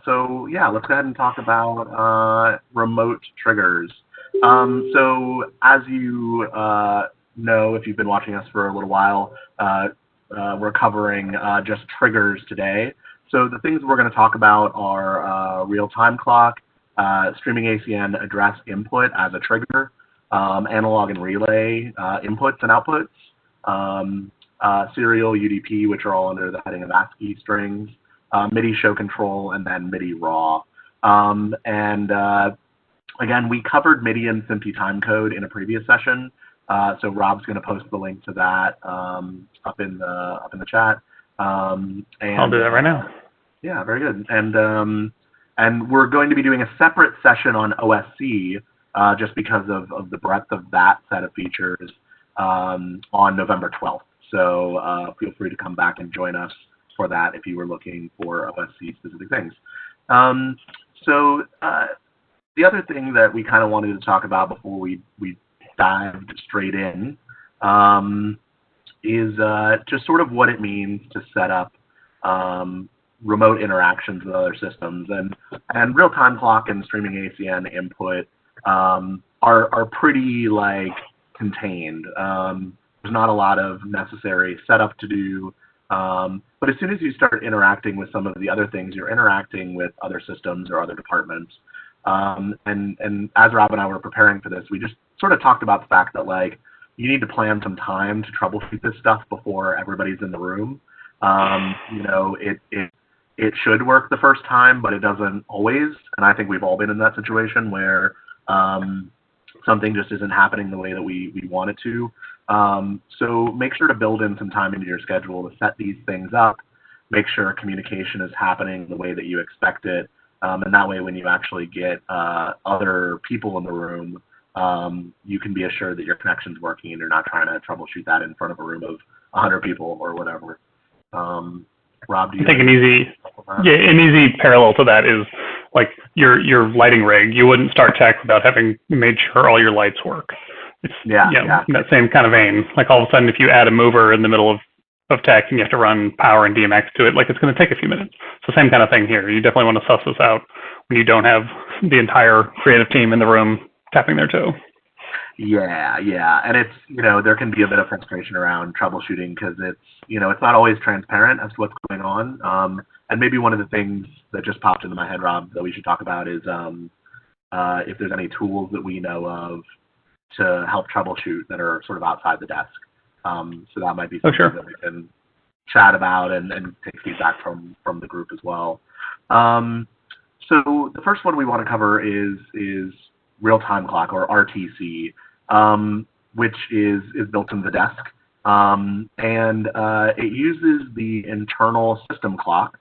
So yeah, let's go ahead and talk about remote triggers. So as you know, if you've been watching us for a little while, we're covering just triggers today. So the things we're going to talk about are real-time clock, streaming ASCII address input as a trigger, analog and relay inputs and outputs, serial UDP, which are all under the heading of ASCII strings, Midi show control, and then Midi raw. Again, we covered Midi and SMPTE timecode in a previous session, so Rob's going to post the link to that up in the chat. And I'll do that right now. Yeah, very good. And we're going to be doing a separate session on OSC just because of the breadth of that set of features on November 12th. So feel free to come back and join us for that if you were looking for OSC specific things. So the other thing that we kind of wanted to talk about before we dived straight in is just sort of what it means to set up remote interactions with other systems. And real-time clock and streaming ASCII input are pretty like contained. There's not a lot of necessary setup to do. But as soon as you start interacting with some of the other things, you're interacting with other systems or other departments. And as Rob and I were preparing for this, we just sort of talked about the fact that like you need to plan some time to troubleshoot this stuff before everybody's in the room. You know, it should work the first time, but it doesn't always. And I think we've all been in that situation where something just isn't happening the way that we want it to. So make sure to build in some time into your schedule to set these things up, make sure communication is happening the way that you expect it. And that way, when you actually get other people in the room, you can be assured that your connection's working and you're not trying to troubleshoot that in front of a room of 100 people or whatever. Rob, do you I think an easy parallel to that is like your lighting rig. You wouldn't start tech without having made sure all your lights work. It's in that same kind of vein. Like all of a sudden, if you add a mover in the middle of tech and you have to run power and DMX to it, like it's going to take a few minutes. It's the same kind of thing here. You definitely want to suss this out when you don't have the entire creative team in the room tapping their toe. Yeah. And it's, you know, there can be a bit of frustration around troubleshooting because it's, you know, it's not always transparent as to what's going on. And maybe one of the things that just popped into my head, Rob, that we should talk about is if there's any tools that we know of to help troubleshoot that are sort of outside the desk. So that might be something that we can chat about and take feedback from the group as well. So the first one we want to cover is real-time clock, or RTC, which is built into the desk. And it uses the internal system clock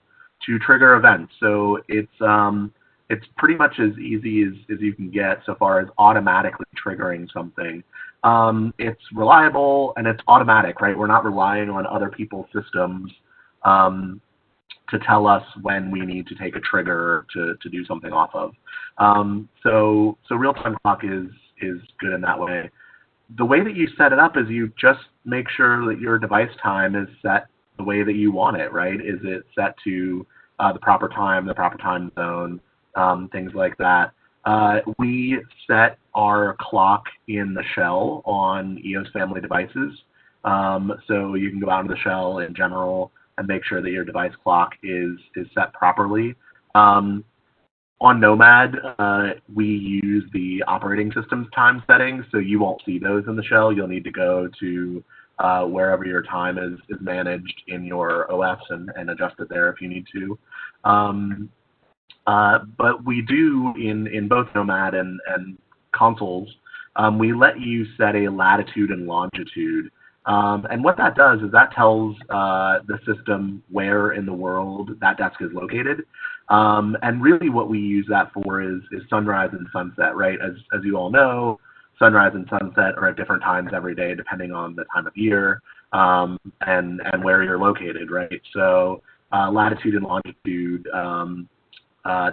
to trigger events. So it's pretty much as easy as you can get so far as automatically triggering something. It's reliable and it's automatic, right? We're not relying on other people's systems to tell us when we need to take a trigger to do something off of. So real-time clock is good in that way. The way that you set it up is you just make sure that your device time is set the way that you want it, right? Is it set to the proper time zone, things like that. We set our clock in the shell on EOS family devices. So you can go out of the shell in general and make sure that your device clock is set properly. On Nomad, we use the operating system's time settings, so you won't see those in the shell. You'll need to go to wherever your time is managed in your OS and adjust it there if you need to. But we do in both Nomad and consoles, we let you set a latitude and longitude. And what that does is that tells the system where in the world that desk is located. And really what we use that for is sunrise and sunset, right? As you all know, sunrise and sunset are at different times every day depending on the time of year and where you're located, right? So latitude and longitude,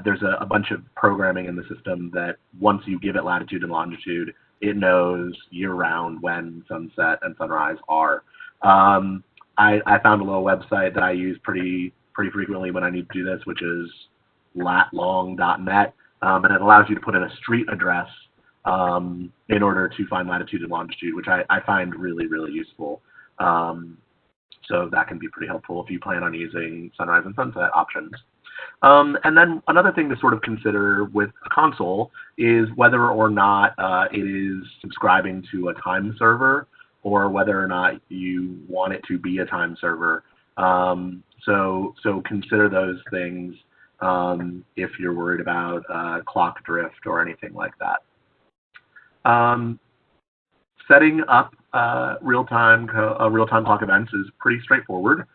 there's a bunch of programming in the system that once you give it latitude and longitude, it knows year-round when sunset and sunrise are. I found a little website that I use pretty frequently when I need to do this, which is latlong.net, and it allows you to put in a street address in order to find latitude and longitude, which I find really, really useful. So that can be pretty helpful if you plan on using sunrise and sunset options. And then another thing to sort of consider with a console is whether or not it is subscribing to a time server, or whether or not you want it to be a time server. So consider those things if you're worried about clock drift or anything like that. Setting up real-time clock events is pretty straightforward.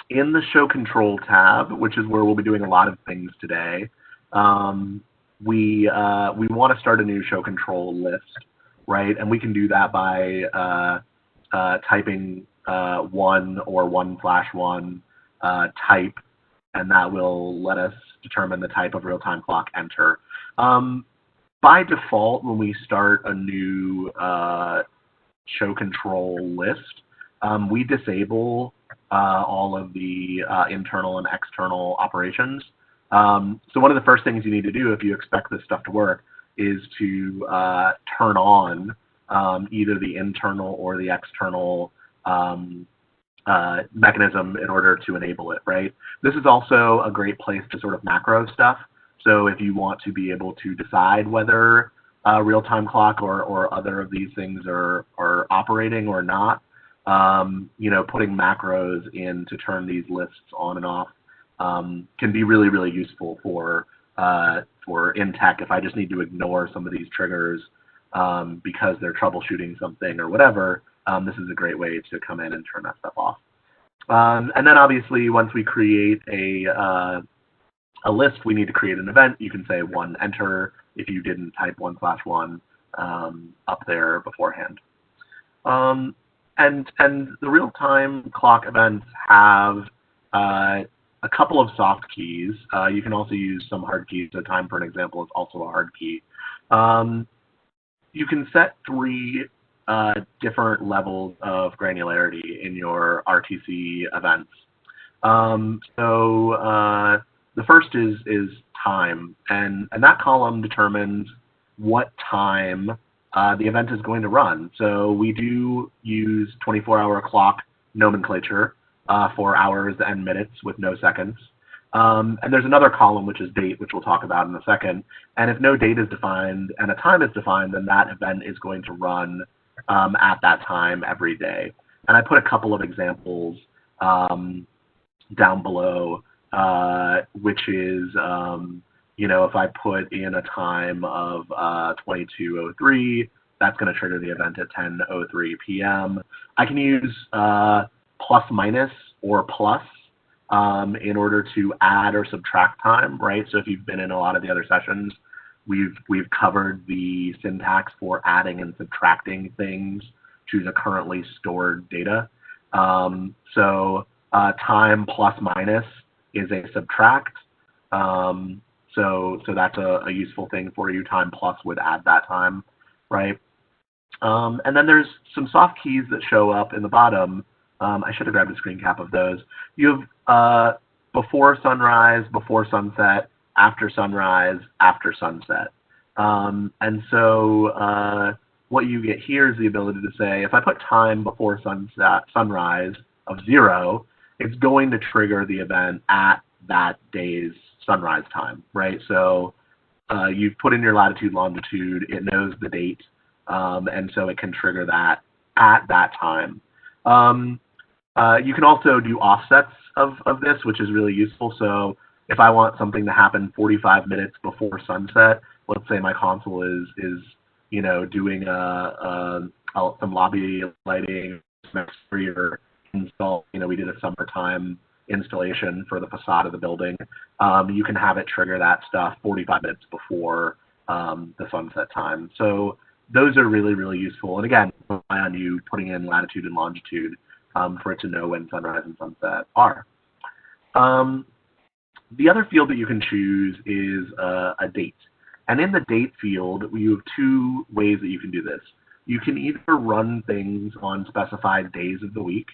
In the Show Control tab, which is where we'll be doing a lot of things today, we want to start a new Show Control list, right? And we can do that by typing 1 or 1/1 type, and that will let us determine the type of real-time clock enter. By default, when we start a new Show Control list, we disable all of the internal and external operations. So one of the first things you need to do if you expect this stuff to work is to turn on either the internal or the external mechanism in order to enable it, right? This is also a great place to sort of macro stuff. So if you want to be able to decide whether real-time clock or other of these things are operating or not, putting macros in to turn these lists on and off can be really, really useful for in tech. If I just need to ignore some of these triggers because they're troubleshooting something or whatever, this is a great way to come in and turn that stuff off. And then obviously, once we create a list, we need to create an event. You can say 1 enter if you didn't type 1/1 up there beforehand. And the real-time clock events have a couple of soft keys. You can also use some hard keys. So time, for an example, is also a hard key. You can set 3 different levels of granularity in your RTC events. The first is time, and that column determines what time the event is going to run. So we do use 24-hour clock nomenclature for hours and minutes with no seconds. And there's another column, which is date, which we'll talk about in a second. And if no date is defined and a time is defined, then that event is going to run at that time every day. And I put a couple of examples down below, which is, if I put in a time of 22:03, that's going to trigger the event at 10:03 p.m. I can use plus minus or plus in order to add or subtract time, right? So if you've been in a lot of the other sessions, we've covered the syntax for adding and subtracting things to the currently stored data. So time plus minus is a subtract. So that's a useful thing for you. Time plus would add that time, right? And then there's some soft keys that show up in the bottom. I should have grabbed a screen cap of those. You have before sunrise, before sunset, after sunrise, after sunset. And so what you get here is the ability to say, if I put time before sunrise of 0, it's going to trigger the event at that day's sunrise time, right? So you've put in your latitude, longitude, it knows the date, and so it can trigger that at that time. You can also do offsets of this, which is really useful. So if I want something to happen 45 minutes before sunset, let's say my console is doing some lobby lighting, some exterior install. We did a summertime installation for the facade of the building. You can have it trigger that stuff 45 minutes before the sunset time. So those are really, really useful. And again, rely on you putting in latitude and longitude for it to know when sunrise and sunset are. The other field that you can choose is a date. And in the date field, you have 2 ways that you can do this. You can either run things on specified days of the week.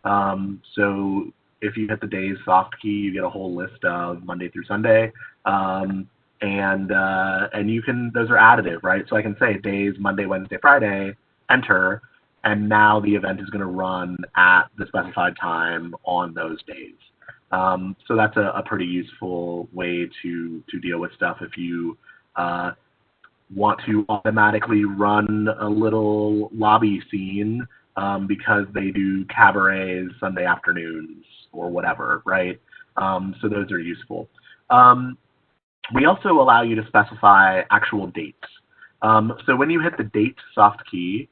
So if you hit the days soft key, you get a whole list of Monday through Sunday. And you can, those are additive, right? So I can say days, Monday, Wednesday, Friday, enter, and now the event is going to run at the specified time on those days. So that's a pretty useful way to deal with stuff if you want to automatically run a little lobby scene because they do cabarets Sunday afternoons or whatever, right? So those are useful. We also allow you to specify actual dates. So when you hit the date soft key,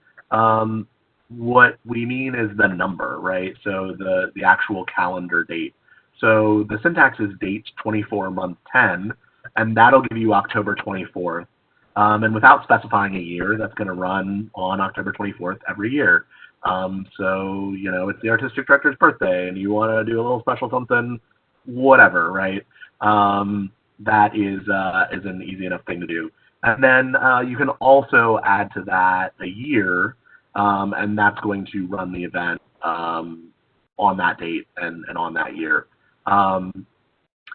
what we mean is the number, right? So the actual calendar date. So the syntax is date 24 month 10, and that'll give you October 24th. And without specifying a year, that's going to run on October 24th every year. So, you know, it's the artistic director's birthday and you want to do a little special something, whatever, right? That is an easy enough thing to do. And then you can also add to that a year, and that's going to run the event on that date and on that year.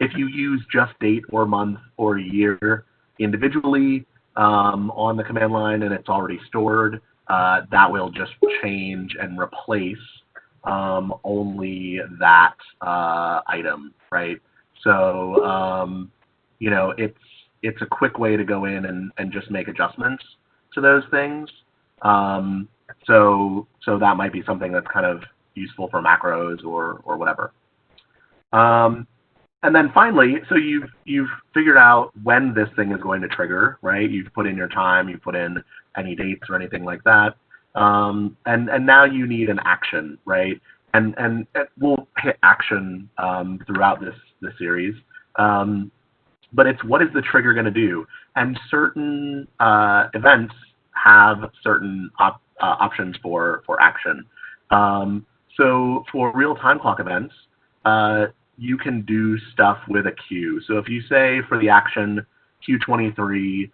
If you use just date or month or year individually on the command line and it's already stored, that will just change and replace only that item, right? So, you know, it's a quick way to go in and just make adjustments to those things. So that might be something that's kind of useful for macros or whatever. And then finally, so you've figured out when this thing is going to trigger, right? You've put in your time, you've put in any dates or anything like that. And now you need an action, right? And we'll hit action throughout this series. But it's what is the trigger going to do? And certain events have certain options for action. So for real time clock events, you can do stuff with a queue. So if you say for the action Q23,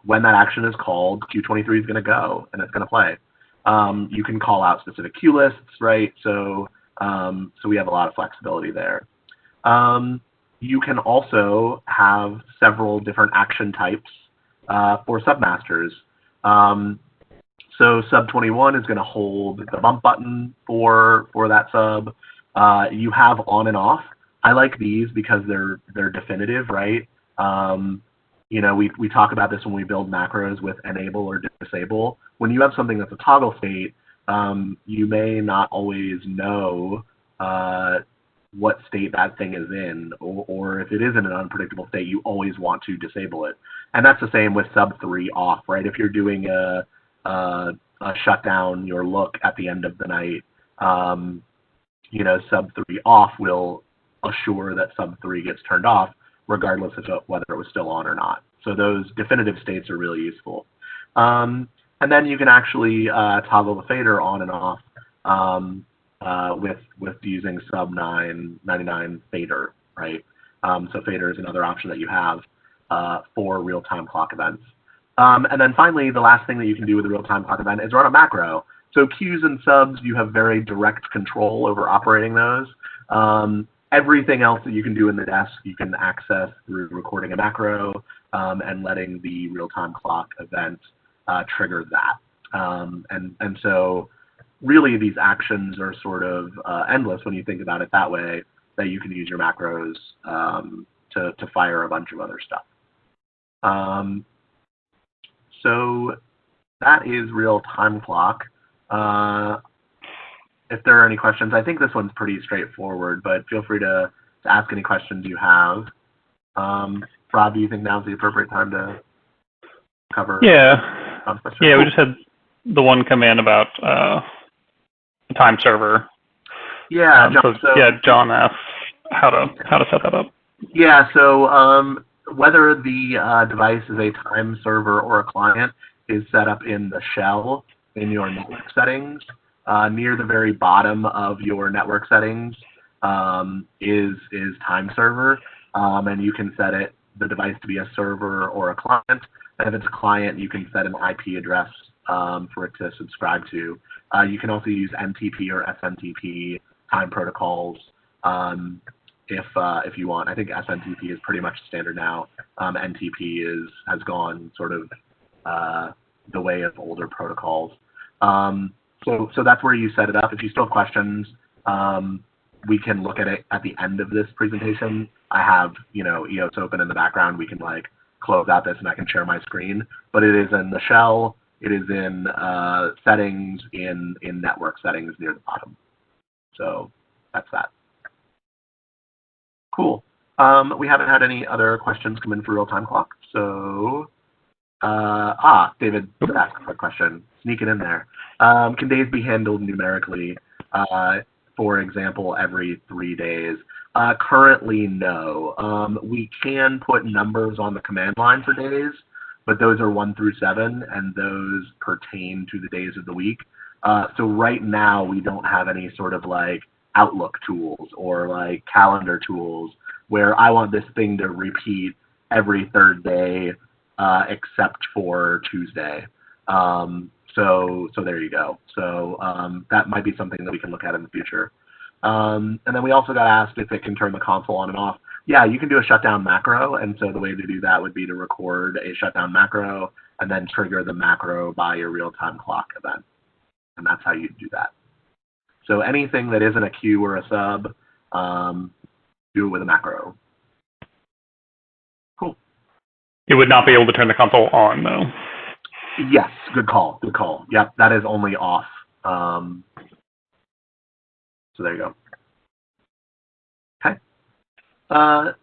when that action is called, Q23 is going to go and it's going to play. You can call out specific queue lists, right? So we have a lot of flexibility there. You can also have several different action types for submasters. So sub 21 is going to hold the bump button for that sub. You have on and off. I like these because they're definitive, right? You know, we talk about this when we build macros with enable or disable. When you have something that's a toggle state, you may not always know what state that thing is in, or if it is in an unpredictable state, you always want to disable it. And that's the same with sub 3 off, right? If you're doing a shutdown, your look at the end of the night, you know, sub 3 off will assure that sub 3 gets turned off, regardless of whether it was still on or not. So those definitive states are really useful. And then you can actually toggle the fader on and off with using sub 999 fader, right? So fader is another option that you have for real-time clock events. And then finally, the last thing that you can do with a real-time clock event is run a macro. So queues and subs, you have very direct control over operating those. Everything else that you can do in the desk, you can access through recording a macro and letting the real-time clock event trigger that. And so really these actions are sort of endless when you think about it that way, that you can use your macros to fire a bunch of other stuff. So that is real-time clock. If there are any questions, I think this one's pretty straightforward, but feel free to ask any questions you have. Rob, do you think now's the appropriate time to cover? Yeah, we just had the one come in about the time server. Yeah, John asked how to set that up. Yeah, so whether the device is a time server or a client is set up in the shell in your network settings. Near the very bottom of your network settings is time server, and you can set the device to be a server or a client. And if it's a client, you can set an IP address for it to subscribe to. You can also use NTP or SMTP time protocols if you want. I think SNTP is pretty much standard now. NTP has gone sort of the way of older protocols. So that's where you set it up. If you still have questions, we can look at it at the end of this presentation. I have, EOS open in the background. We can like close out this and I can share my screen. But it is in the shell. It is in settings, in network settings near the bottom. So that's that. Cool. We haven't had any other questions come in for real-time clock. So, David asked a quick question. Sneak it in there. Can days be handled numerically? For example, every 3 days? Currently, no. We can put numbers on the command line for days, but those are 1 through 7, and those pertain to the days of the week. So right now, we don't have any sort of like Outlook tools or like calendar tools where I want this thing to repeat every 3rd day except for Tuesday. So there you go. So that might be something that we can look at in the future. And then we also got asked if it can turn the console on and off. Yeah, you can do a shutdown macro, and so the way to do that would be to record a shutdown macro and then trigger the macro by your real-time clock event. And that's how you do that. So anything that isn't a queue or a sub, do it with a macro. Cool. It would not be able to turn the console on, though. Yes, good call. Good call. Yep, that is only off. So there you go. Okay.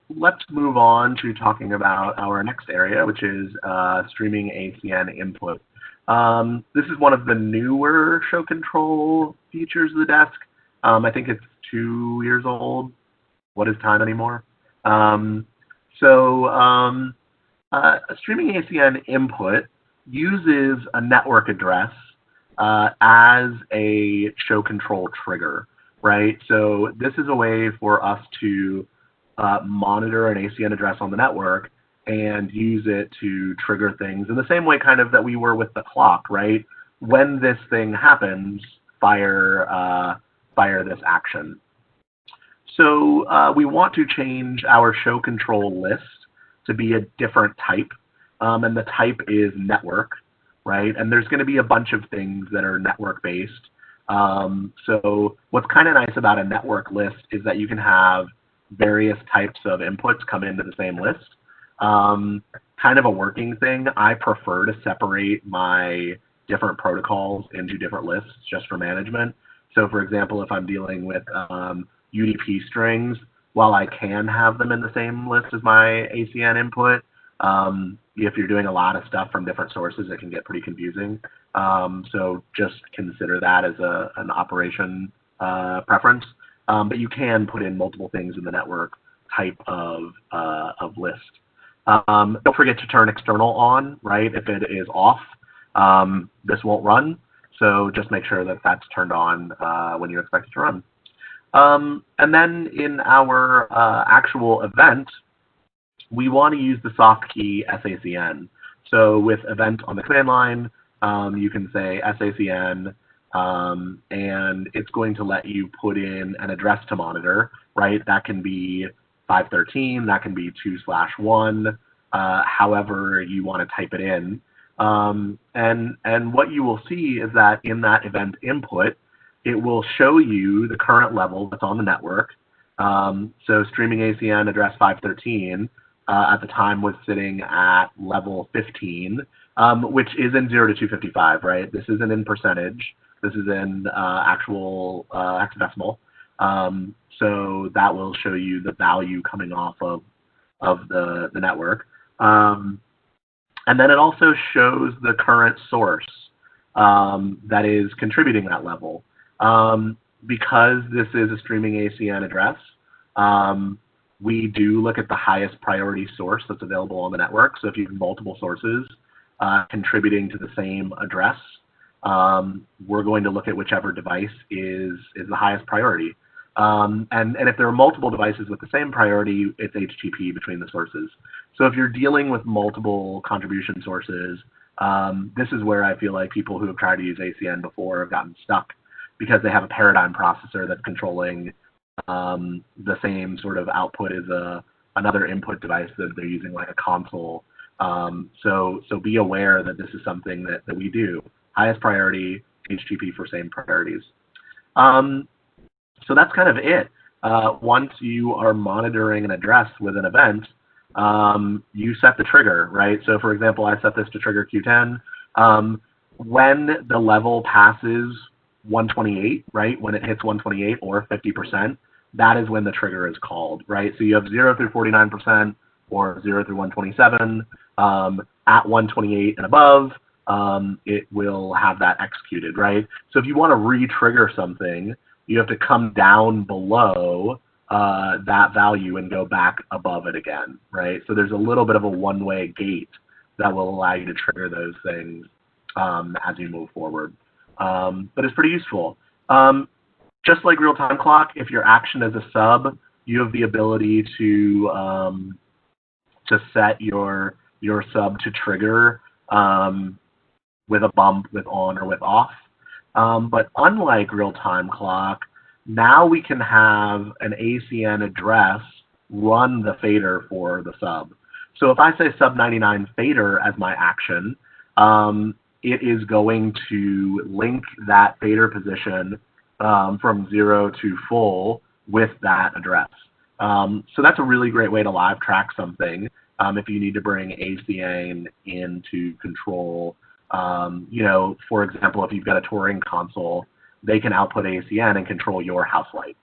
Let's move on to talking about our next area, which is streaming ACN input. This is one of the newer show control features of the desk. I think it's 2 years old. What is time anymore? Streaming ACN input uses a network address as a show control trigger, right? So this is a way for us to monitor an ACN address on the network and use it to trigger things in the same way kind of that we were with the clock, right? When this thing happens, fire this action. So we want to change our show control list to be a different type, and the type is network, right? And there's going to be a bunch of things that are network-based. So what's kind of nice about a network list is that you can have various types of inputs come into the same list. Kind of a working thing, I prefer to separate my different protocols into different lists just for management. So for example, if I'm dealing with UDP strings, while I can have them in the same list as my ACN input, if you're doing a lot of stuff from different sources, it can get pretty confusing. So just consider that as an operation preference. But you can put in multiple things in the network type of list. Don't forget to turn external on, right? If it is off, this won't run. So just make sure that that's turned on when you expect it to run. And then in our actual event, we want to use the soft key sACN. So with event on the command line, you can say sACN, and it's going to let you put in an address to monitor, right? That can be 513, that can be 2/1, however you want to type it in. And what you will see is that in that event input, it will show you the current level that's on the network. So streaming ACN address 513 at the time was sitting at level 15, which is in 0 to 255, right? This isn't in percentage. This is in actual hexadecimal. So that will show you the value coming off of the network. And then it also shows the current source that is contributing that level. Because this is a streaming ACN address, we do look at the highest priority source that's available on the network. So if you have multiple sources contributing to the same address, we're going to look at whichever device is the highest priority. And if there are multiple devices with the same priority, it's HTTP between the sources. So if you're dealing with multiple contribution sources, this is where I feel like people who have tried to use ACN before have gotten stuck. because they have a paradigm processor that's controlling the same sort of output as another input device that they're using, like a console. So be aware that this is something that we do. Highest priority, HTTP for same priorities. So that's kind of it. Once you are monitoring an address with an event, you set the trigger, right? So for example, I set this to trigger Q10. When the level passes 128, right? When it hits 128 or 50%, that is when the trigger is called, right? So you have 0 through 49% or 0 through 127. At 128 and above, it will have that executed, right? So if you want to re-trigger something, you have to come down below that value and go back above it again, right? So there's a little bit of a one-way gate that will allow you to trigger those things as you move forward. But it's pretty useful. Just like real-time clock, if your action is a sub, you have the ability to set your sub to trigger with a bump, with on or with off. But unlike real-time clock, now we can have an ASCII address run the fader for the sub. So if I say sub 99 fader as my action, it is going to link that fader position from 0 to full with that address. So that's a really great way to live track something if you need to bring ASCII into control. You know, for example, if you've got a touring console, they can output ASCII and control your house lights.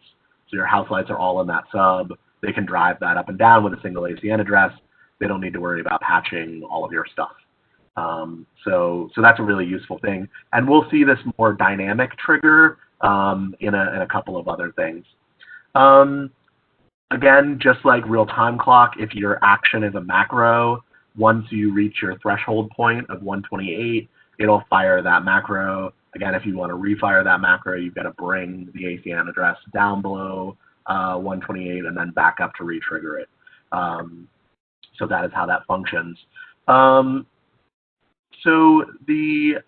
So your house lights are all in that sub. They can drive that up and down with a single ASCII address. They don't need to worry about patching all of your stuff. So that's a really useful thing. And we'll see this more dynamic trigger in a couple of other things. Again, just like real-time clock, if your action is a macro, once you reach your threshold point of 128, it'll fire that macro. Again, if you want to refire that macro, you've got to bring the ASCII address down below 128 and then back up to re-trigger it. So that is how that functions. So the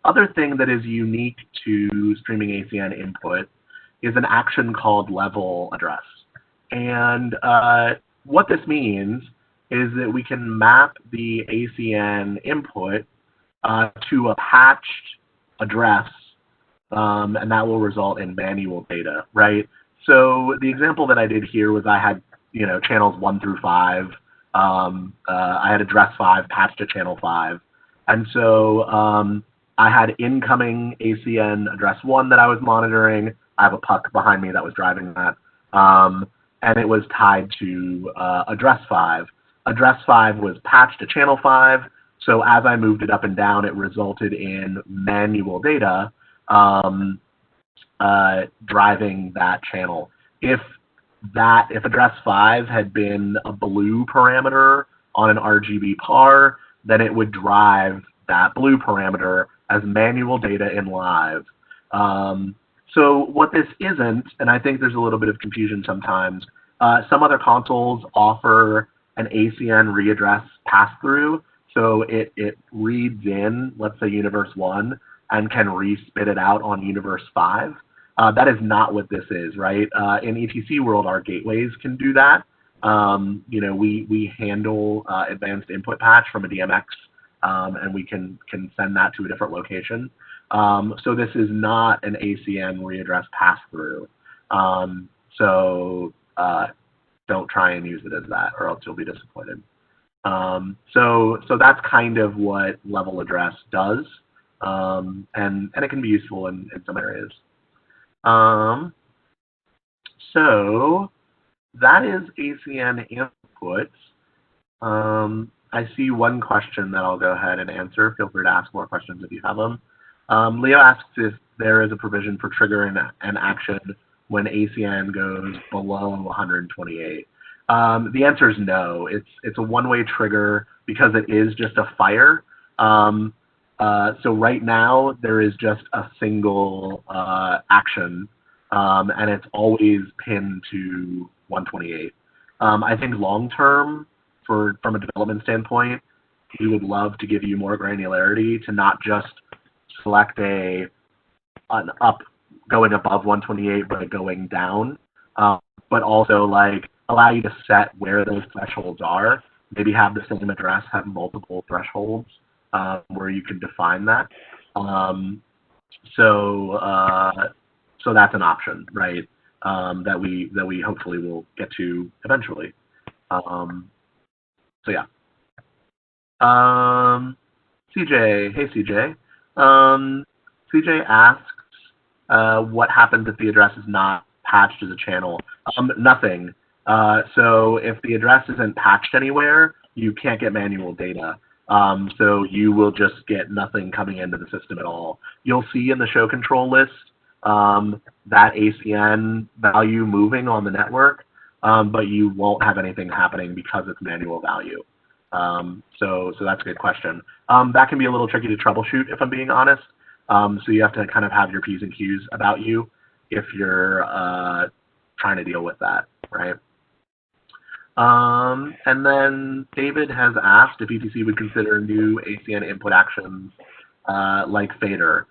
other thing that is unique to streaming ASCII input is an action called level address. And what this means is that we can map the ASCII input to a patched address, and that will result in manual data, right? So the example that I did here was I had, you know, channels 1 through 5. I had address 5 patched to channel 5. And so I had incoming ASCII address 1 that I was monitoring. I have a puck behind me that was driving that. And it was tied to address 5. Address 5 was patched to channel 5. So as I moved it up and down, it resulted in manual data driving that channel. If address 5 had been a blue parameter on an RGB par, then it would drive that blue parameter as manual data in live. So what this isn't, and I think there's a little bit of confusion sometimes, some other consoles offer an ASCII readdress pass-through. So it reads in, let's say, universe 1, and can re-spit it out on universe 5. That is not what this is, right? In ETC world, our gateways can do that. You know, we handle advanced input patch from a DMX, and we can send that to a different location. So this is not an ASCII readdress pass-through. So don't try and use it as that, or else you'll be disappointed. So that's kind of what level address does, and it can be useful in some areas. So that is ASCII inputs. I see one question that I'll go ahead and answer. Feel free to ask more questions if you have them. Leo asks if there is a provision for triggering an action when ASCII goes below 128. The answer is no. It's a one-way trigger because it is just a fire. So right now there is just a single action, and it's always pinned to 128. I think long-term, from a development standpoint, we would love to give you more granularity to not just select an up going above 128 but going down, but also like allow you to set where those thresholds are. Maybe have the same address have multiple thresholds where you can define that. So that's an option, right? That we hopefully will get to eventually. So yeah. CJ, hey CJ. CJ asks, what happens if the address is not patched as a channel? Nothing. So if the address isn't patched anywhere, you can't get manual data. So you will just get nothing coming into the system at all. You'll see in the show control list that ASCII value moving on the network, but you won't have anything happening because it's manual value. So that's a good question. That can be a little tricky to troubleshoot, if I'm being honest. So you have to kind of have your P's and Q's about you if you're trying to deal with that, right? And then David has asked if ETC would consider new ASCII input actions like fader.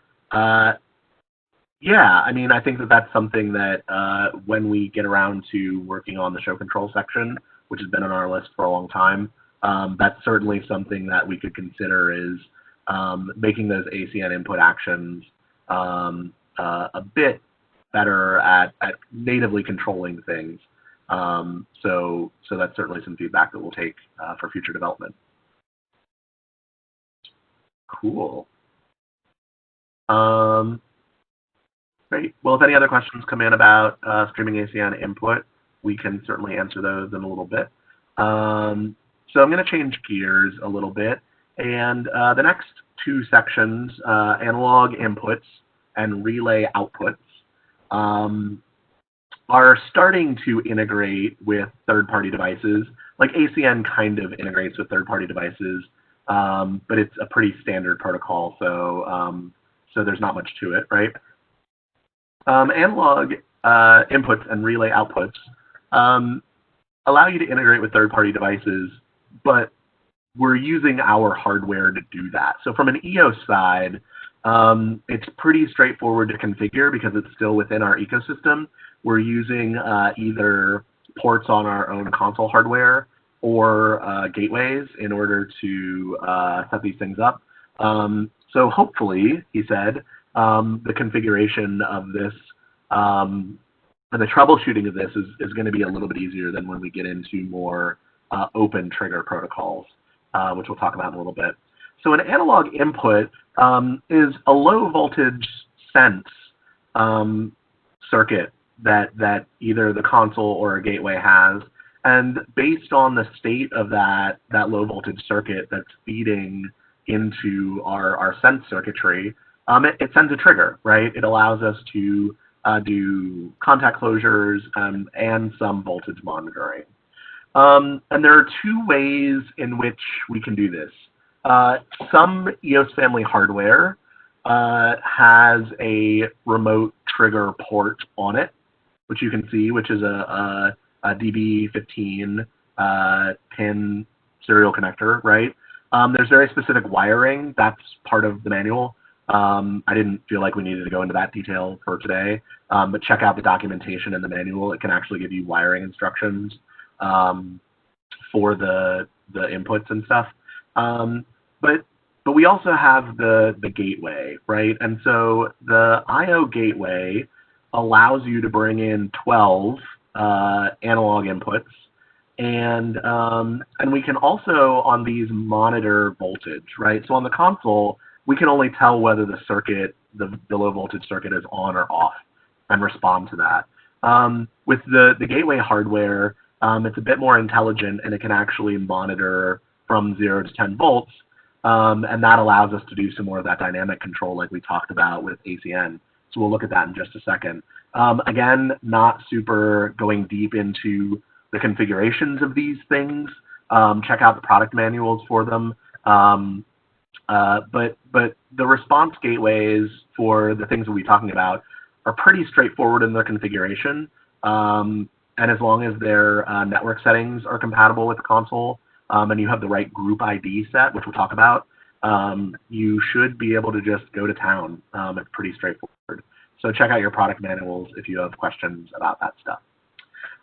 Yeah, I mean, I think that that's something that when we get around to working on the show control section, which has been on our list for a long time, that's certainly something that we could consider is making those ASCII input actions a bit better at natively controlling things. So that's certainly some feedback that we'll take for future development. Cool. Great. Well, if any other questions come in about streaming ASCII input, we can certainly answer those in a little bit. So I'm going to change gears a little bit. And the next two sections, analog inputs and relay outputs, are starting to integrate with third-party devices. Like ASCII kind of integrates with third-party devices, but it's a pretty standard protocol, so there's not much to it, right? Analog inputs and relay outputs allow you to integrate with third-party devices, but we're using our hardware to do that. So from an EOS side, it's pretty straightforward to configure because it's still within our ecosystem. We're using either ports on our own console hardware or gateways in order to set these things up. So hopefully, he said, the configuration of this and the troubleshooting of this is going to be a little bit easier than when we get into more open trigger protocols, which we'll talk about in a little bit. So an analog input is a low voltage sense circuit that either the console or a gateway has. And based on the state of that low voltage circuit that's feeding into our sense circuitry, it sends a trigger, right? It allows us to do contact closures and some voltage monitoring. And there are two ways in which we can do this. Some EOS family hardware has a remote trigger port on it, which you can see, which is a DB15 pin serial connector, right? There's very specific wiring. That's part of the manual. I didn't feel like we needed to go into that detail for today, but check out the documentation in the manual. It can actually give you wiring instructions for the inputs and stuff. But we also have the gateway, right? And so the I/O gateway allows you to bring in 12 analog inputs, and we can also on these monitor voltage, right? So on the console, we can only tell whether the circuit, the low voltage circuit, is on or off, and respond to that. With the gateway hardware, it's a bit more intelligent, and it can actually monitor from 0 to 10 volts, and that allows us to do some more of that dynamic control like we talked about with ASCII. So we'll look at that in just a second. Again, not super going deep into the configurations of these things. Check out the product manuals for them. But the response gateways for the things that we're talking about are pretty straightforward in their configuration. And as long as their network settings are compatible with the console, and you have the right group ID set, which we'll talk about, you should be able to just go to town. It's pretty straightforward. So check out your product manuals if you have questions about that stuff.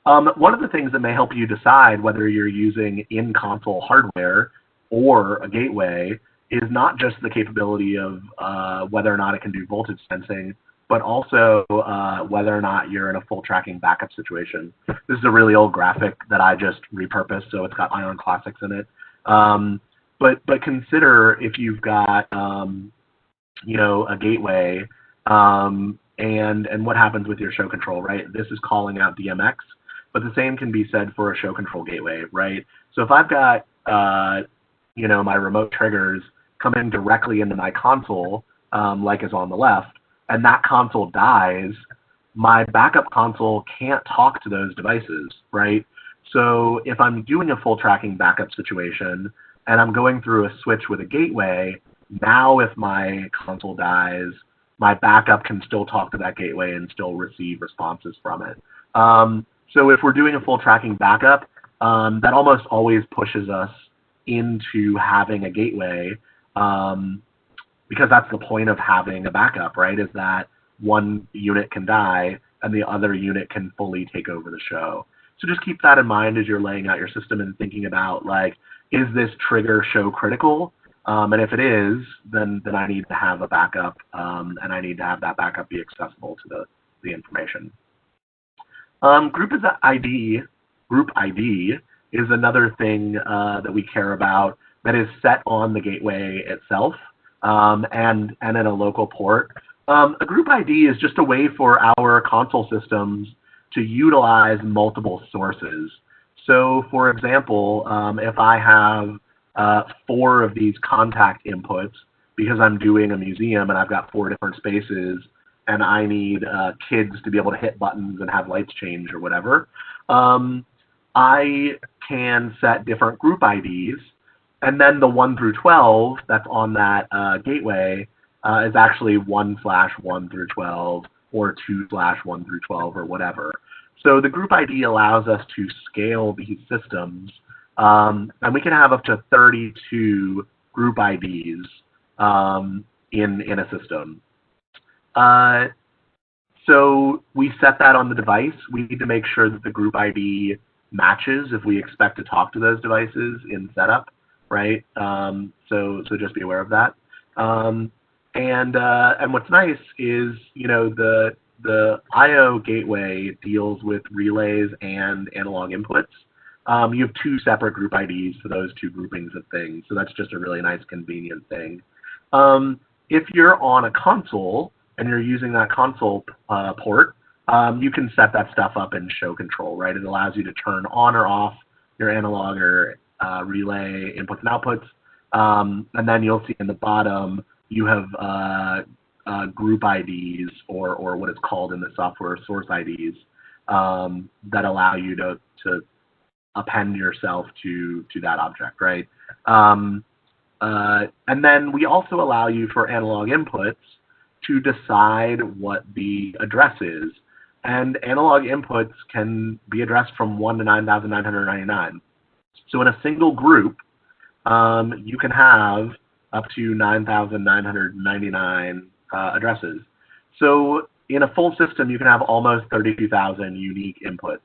One of the things that may help you decide whether you're using in-console hardware or a gateway is not just the capability of whether or not it can do voltage sensing, but also whether or not you're in a full tracking backup situation. This is a really old graphic that I just repurposed, so it's got Ion Classics in it. But consider if you've got a gateway, and what happens with your show control, right? This is calling out DMX, but the same can be said for a show control gateway, right? So if I've got my remote triggers coming directly into my console, like is on the left, and that console dies, my backup console can't talk to those devices, right? So if I'm doing a full tracking backup situation and I'm going through a switch with a gateway, now if my console dies, my backup can still talk to that gateway and still receive responses from it. So if we're doing a full tracking backup, that almost always pushes us into having a gateway, because that's the point of having a backup, right? Is that one unit can die and the other unit can fully take over the show. So just keep that in mind as you're laying out your system and thinking about, like, is this trigger show critical? And if it is, then I need to have a backup, and I need to have that backup be accessible to the information. Group ID is another thing that we care about that is set on the gateway itself, and in a local port. A group ID is just a way for our console systems to utilize multiple sources. So for example, if I have 4 of these contact inputs because I'm doing a museum and I've got 4 different spaces and I need kids to be able to hit buttons and have lights change or whatever, I can set different group IDs, and then the 1 through 12 that's on that gateway is actually 1/1 through 12 or 2/1 through 12 or whatever. So the group ID allows us to scale these systems, and we can have up to 32 group IDs in a system. So we set that on the device. We need to make sure that the group ID matches if we expect to talk to those devices in setup, right? So just be aware of that. And what's nice is, the I/O gateway deals with relays and analog inputs. You have 2 separate group IDs for those 2 groupings of things, so that's just a really nice, convenient thing. If you're on a console and you're using that console port, you can set that stuff up in show control, right? It allows you to turn on or off your analog or relay inputs and outputs, and then you'll see in the bottom you have group IDs, or what is called in the software source IDs, that allow you to append yourself to that object, right? And then we also allow you for analog inputs to decide what the address is. And analog inputs can be addressed from 1 to 9,999. So in a single group, you can have up to 9,999 addresses. So in a full system, you can have almost 32,000 unique inputs.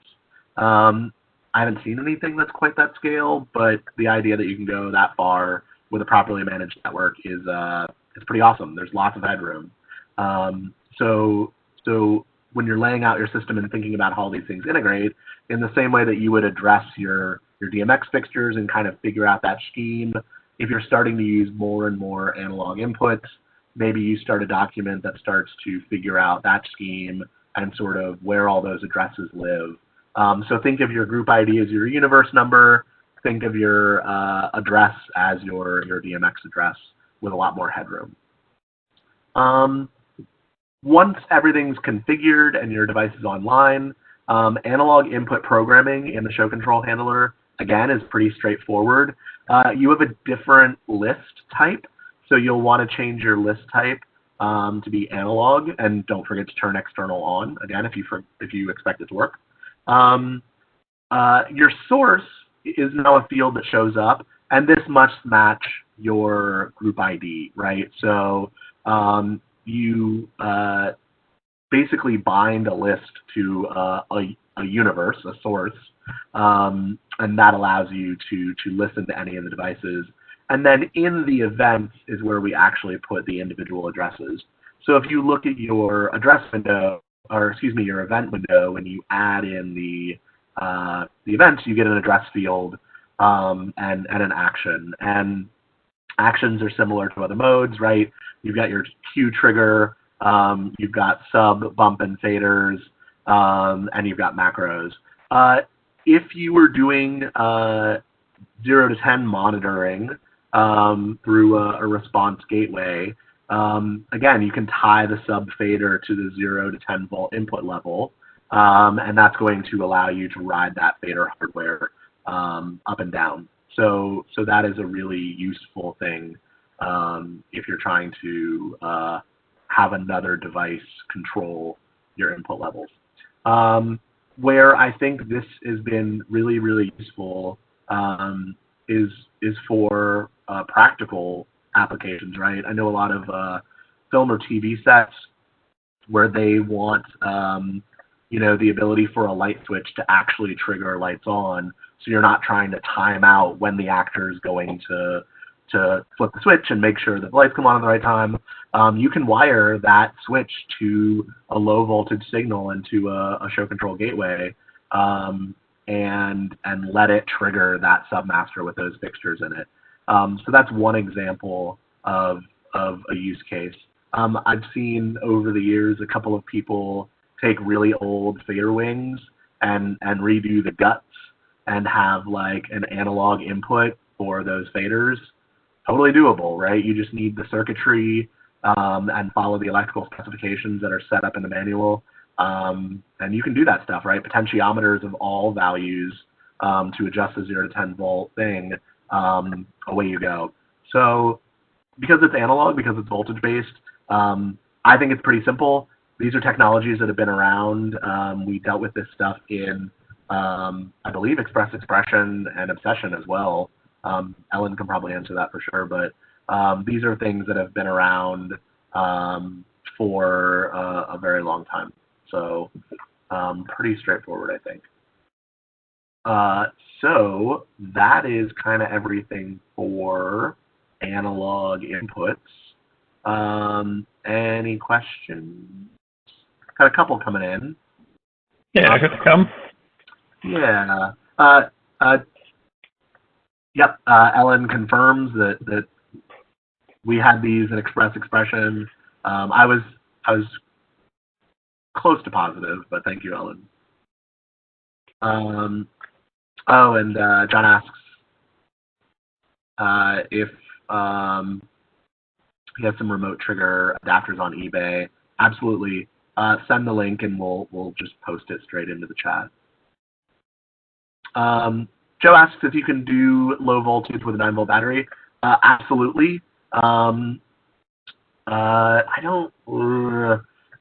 I haven't seen anything that's quite that scale, but the idea that you can go that far with a properly managed network is pretty awesome. There's lots of headroom. So when you're laying out your system and thinking about how all these things integrate, in the same way that you would address your DMX fixtures and kind of figure out that scheme, if you're starting to use more and more analog inputs, maybe you start a document that starts to figure out that scheme and sort of where all those addresses live. So think of your group ID as your universe number. Think of your address as your DMX address with a lot more headroom. Once everything's configured and your device is online, analog input programming in the show control handler, again, is pretty straightforward. You have a different list type, so you'll want to change your list type to be analog, and don't forget to turn external on, again, if you expect it to work. Your source is now a field that shows up, and this must match your group ID, right? So you basically bind a list to a universe, a source, and that allows you to listen to any of the devices. And then in the events is where we actually put the individual addresses. So if you look at your address window, or excuse me, your event window, and you add in the events, you get an address field and an action. And actions are similar to other modes, right? You've got your cue trigger, you've got sub, bump, and faders, and you've got macros. If you were doing 0 to 10 monitoring through a response gateway, again, you can tie the sub fader to the 0 to 10 volt input level, and that's going to allow you to ride that fader hardware up and down. So that is a really useful thing if you're trying to have another device control your input levels. Where I think this has been really, really useful is for practical applications, right? I know a lot of film or TV sets where they want the ability for a light switch to actually trigger lights on, so you're not trying to time out when the actor is going to flip the switch and make sure that the lights come on at the right time. You can wire that switch to a low voltage signal into a show control gateway and let it trigger that submaster with those fixtures in it. So that's one example of a use case. I've seen over the years a couple of people take really old fader wings and redo the guts and have like an analog input for those faders. Totally doable, right? You just need the circuitry and follow the electrical specifications that are set up in the manual. And you can do that stuff, right? Potentiometers of all values to adjust the 0 to 10 volt thing, away you go. So because it's analog, because it's voltage based, I think it's pretty simple. These are technologies that have been around. We dealt with this stuff in, I believe, Express Expression and Obsession as well. Ellen can probably answer that for sure, but these are things that have been around for a very long time. So pretty straightforward, I think. So that is kind of everything for analog inputs. Any questions? Got a couple coming in. Yeah, here they come. Yeah. Yep. Ellen confirms that we had these in Express Expression. I was close to positive, but thank you, Ellen. Oh, and John asks if he has some remote trigger adapters on eBay. Absolutely. Send the link and we'll just post it straight into the chat. Joe asks if you can do low voltage with a 9 volt battery. Absolutely.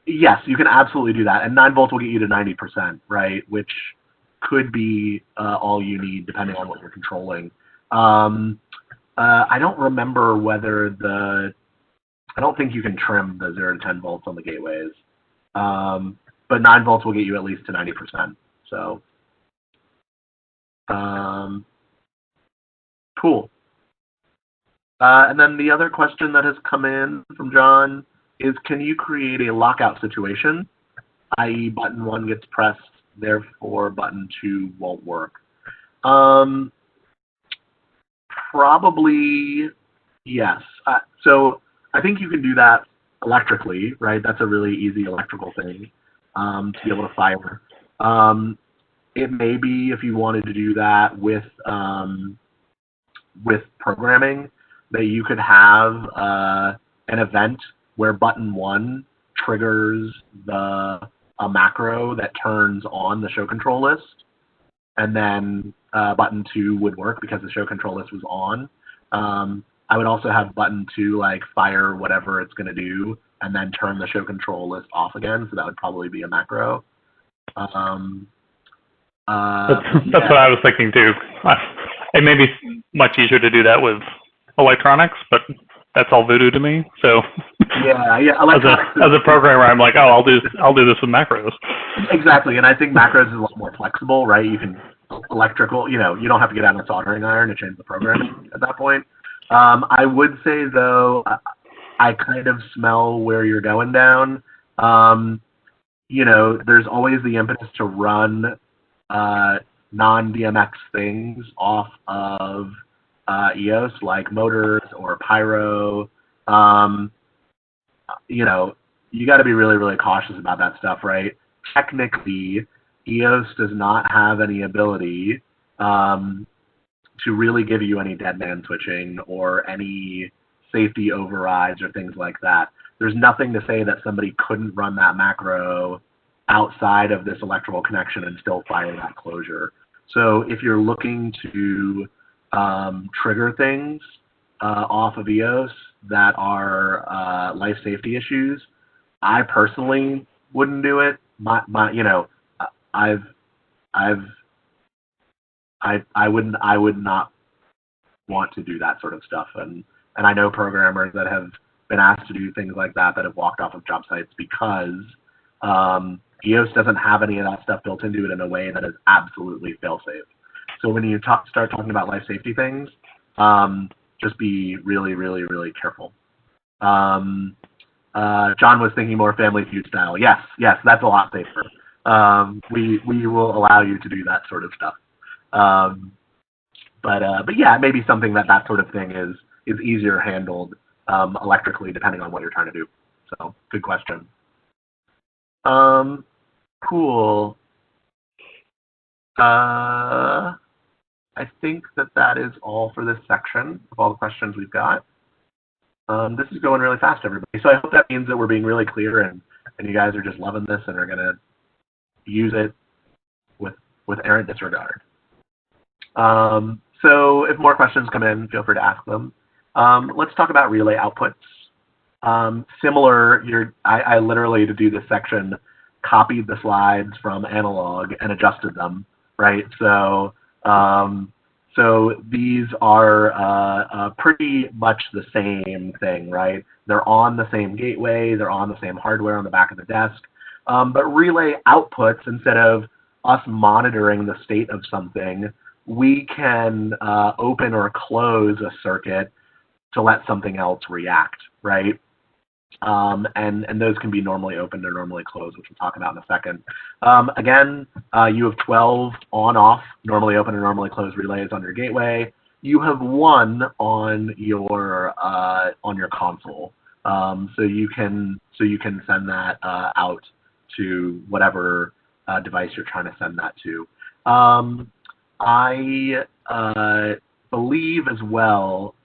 Yes, you can absolutely do that. And 9 volts will get you to 90%, right? Which could be all you need depending on what you're controlling. I don't remember whether I don't think you can trim the 0 to 10 volts on the gateways. But 9 volts will get you at least to 90%. So, cool. And then the other question that has come in from John is, can you create a lockout situation, i.e. button 1 gets pressed, therefore button 2 won't work? Probably yes. So I think you can do that electrically, right? That's a really easy electrical thing to be able to fire. It may be if you wanted to do that with programming, that you could have an event where button 1 triggers a macro that turns on the show control list, and then button 2 would work because the show control list was on. I would also have button 2 like fire whatever it's going to do and then turn the show control list off again, so that would probably be a macro. That's what I was thinking too. It may be much easier to do that with electronics, but that's all voodoo to me. So Yeah. As a programmer, I'm like, oh, I'll do this with macros. Exactly, and I think macros is a lot more flexible, right? You can electrical, you don't have to get out on a soldering iron to change the programming at that point. I would say though, I kind of smell where you're going down. There's always the impetus to run non-DMX things off of Eos, like motors or pyro. You got to be really, really cautious about that stuff, right? Technically, Eos does not have any ability to really give you any dead man switching or any safety overrides or things like that. There's nothing to say that somebody couldn't run that macro outside of this electrical connection and still fire that closure. So if you're looking to trigger things off of Eos that are life safety issues, I personally wouldn't do it. I would not want to do that sort of stuff, and I know programmers that have been asked to do things like that have walked off of job sites because Eos doesn't have any of that stuff built into it in a way that is absolutely fail-safe. So when you start talking about life safety things, just be really, really, really careful. John was thinking more Family Feud style. Yes, that's a lot safer. We will allow you to do that sort of stuff. But yeah, maybe something that sort of thing is easier handled electrically depending on what you're trying to do. So good question. Cool. I think that is all for this section of all the questions we've got. This is going really fast, everybody. So I hope that means that we're being really clear and you guys are just loving this and are going to use it with errant disregard. So if more questions come in, feel free to ask them. Let's talk about relay outputs. Similar, I literally, to do this section, copied the slides from analog and adjusted them, right? So these are pretty much the same thing, right? They're on the same gateway, they're on the same hardware on the back of the desk. But relay outputs, instead of us monitoring the state of something, we can open or close a circuit to let something else react, right? And those can be normally opened or normally closed, which we'll talk about in a second. Again, you have 12 on-off, normally open and normally closed relays on your gateway. You have 1 on your console, so you can send that out to whatever device you're trying to send that to. I believe as well,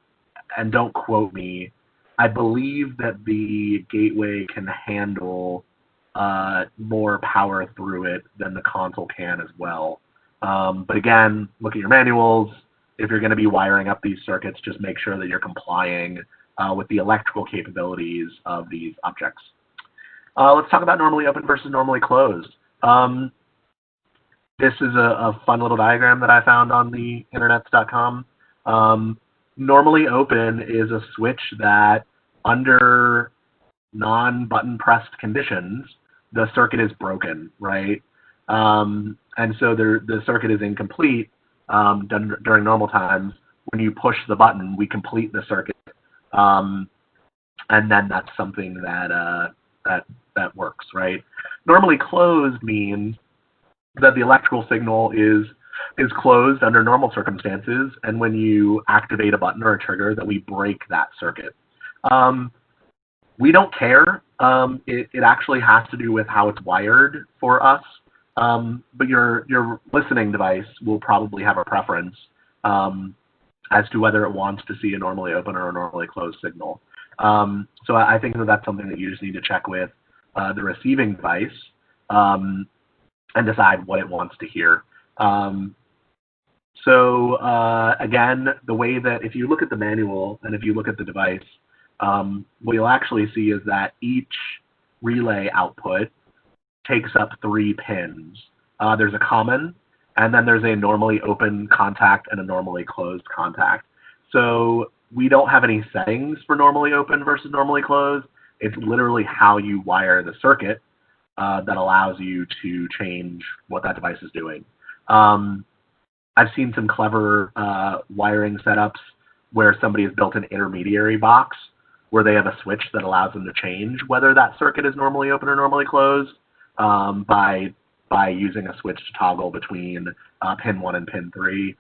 and don't quote me, I believe that the gateway can handle more power through it than the console can as well. But again, look at your manuals. If you're going to be wiring up these circuits, just make sure that you're complying with the electrical capabilities of these objects. Let's talk about normally open versus normally closed. This is a fun little diagram that I found on the internets.com. Normally open is a switch that, under non-button pressed conditions, the circuit is broken, right? And so the circuit is incomplete during normal times. When you push the button, we complete the circuit, and then that's something that works, right? Normally closed means that the electrical signal is closed under normal circumstances, and when you activate a button or a trigger, that we break that circuit. We don't care. It actually has to do with how it's wired for us, but your listening device will probably have a preference as to whether it wants to see a normally open or a normally closed signal. So I think that's something that you just need to check with the receiving device and decide what it wants to hear. Again, the way that, if you look at the manual and if you look at the device, what you'll actually see is that each relay output takes up 3 pins. There's a common, and then there's a normally open contact and a normally closed contact. So we don't have any settings for normally open versus normally closed. It's literally how you wire the circuit that allows you to change what that device is doing. I've seen some clever wiring setups where somebody has built an intermediary box where they have a switch that allows them to change whether that circuit is normally open or normally closed by using a switch to toggle between pin 1 and pin 3.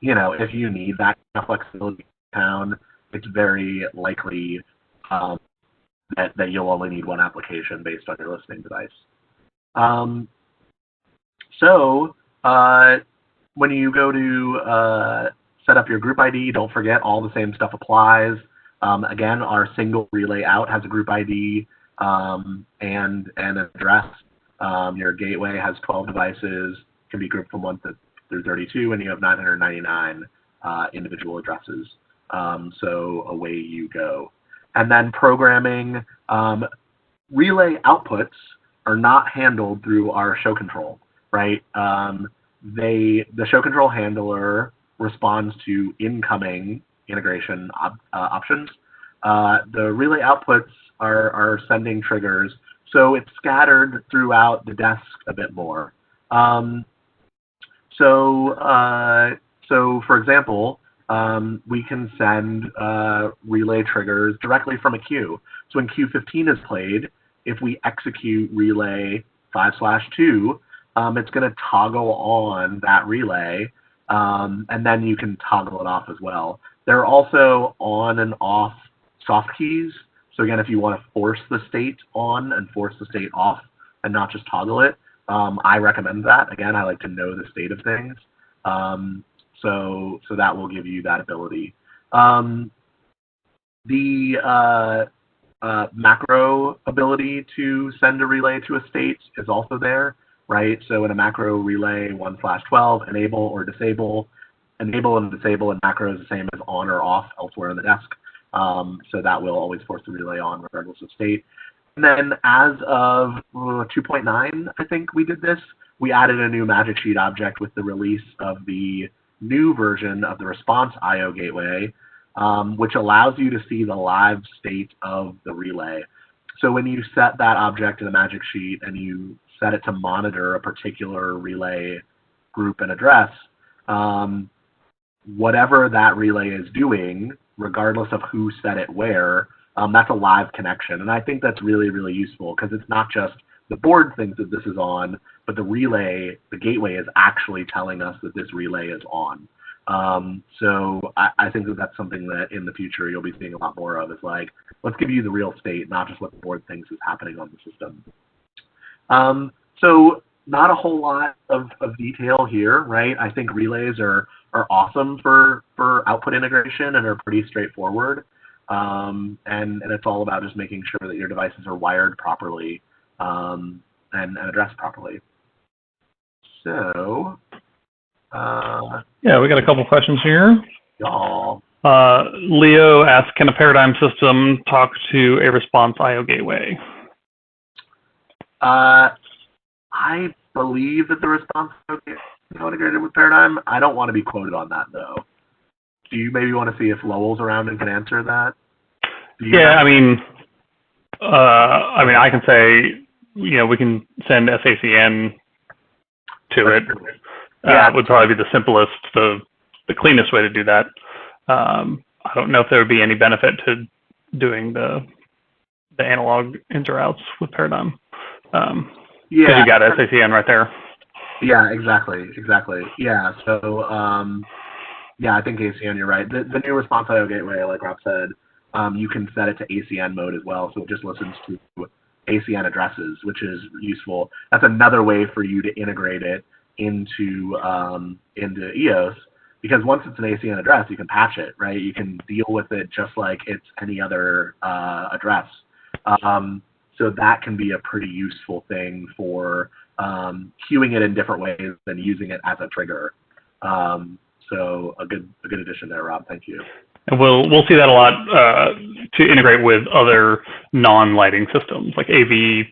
You know, if you need that kind of flexibility down, it's very likely that you'll only need one application based on your listening device. When you go to set up your group ID, don't forget all the same stuff applies. Again, our single relay out has a group ID and an address. Your gateway has 12 devices, can be grouped from 1 through 32, and you have 999 individual addresses. So away you go. And then programming, relay outputs are not handled through our show control, right? The show control handler responds to incoming integration options. The relay outputs are sending triggers, so it's scattered throughout the desk a bit more. So for example, we can send relay triggers directly from a queue. So when Q15 is played, if we execute relay 5/2, it's going to toggle on that relay, and then you can toggle it off as well. There are also on and off soft keys. So again, if you want to force the state on and force the state off and not just toggle it, I recommend that. Again, I like to know the state of things. So that will give you that ability. The macro ability to send a relay to a state is also there, right? So in a macro relay 1/12, enable or disable. Enable and disable in macro is the same as on or off elsewhere in the desk. So that will always force the relay on regardless of state. And then as of 2.9, I think we did this, we added a new Magic Sheet object with the release of the new version of the response IO gateway, which allows you to see the live state of the relay. So when you set that object in a Magic Sheet and you set it to monitor a particular relay group and address, whatever that relay is doing, regardless of who set it where, that's a live connection. And I think that's really, really useful because it's not just the board thinks that this is on, but the relay, the gateway is actually telling us that this relay is on. So I think that that's something that in the future you'll be seeing a lot more of, is like, let's give you the real state, not just what the board thinks is happening on the system. So not a whole lot of detail here, right? I think relays are awesome for output integration and are pretty straightforward. And it's all about just making sure that your devices are wired properly and addressed properly. So, yeah, we got a couple questions here. Y'all. Leo asks, can a paradigm system talk to a response IO gateway? I believe that the response is integrated with Paradigm. I don't want to be quoted on that, though. Do you maybe want to see if Lowell's around and can answer that? Yeah, I mean, I can say, you know, we can send sACN to it. Yeah. Would probably be the simplest, the cleanest way to do that. I don't know if there would be any benefit to doing the analog interouts with Paradigm. Yeah, because you got sACN right there. Yeah, exactly. Yeah, so yeah, I think ACN, you're right. The new response IO gateway, like Rob said, you can set it to ACN mode as well, so it just listens to ACN addresses, which is useful. That's another way for you to integrate it into EOS, because once it's an ACN address, you can patch it, right? You can deal with it just like it's any other address. So that can be a pretty useful thing for queuing it in different ways than using it as a trigger. So a good addition there, Rob. Thank you. And we'll see that a lot to integrate with other non-lighting systems, like AV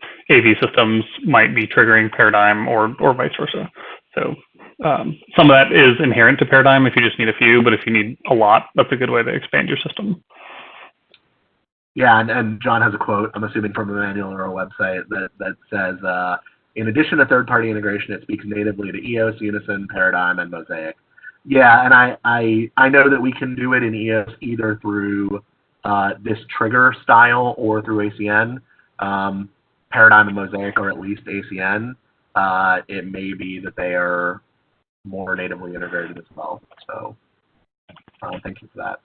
systems might be triggering Paradigm or vice versa. So some of that is inherent to Paradigm if you just need a few, but if you need a lot, that's a good way to expand your system. Yeah, and John has a quote, I'm assuming from the manual or a website, that says, in addition to third-party integration, it speaks natively to Eos, Unison, Paradigm, and Mosaic. Yeah, and I know that we can do it in Eos either through this trigger style or through ACN. Paradigm and Mosaic are at least ACN. It may be that they are more natively integrated as well. So thank you for that.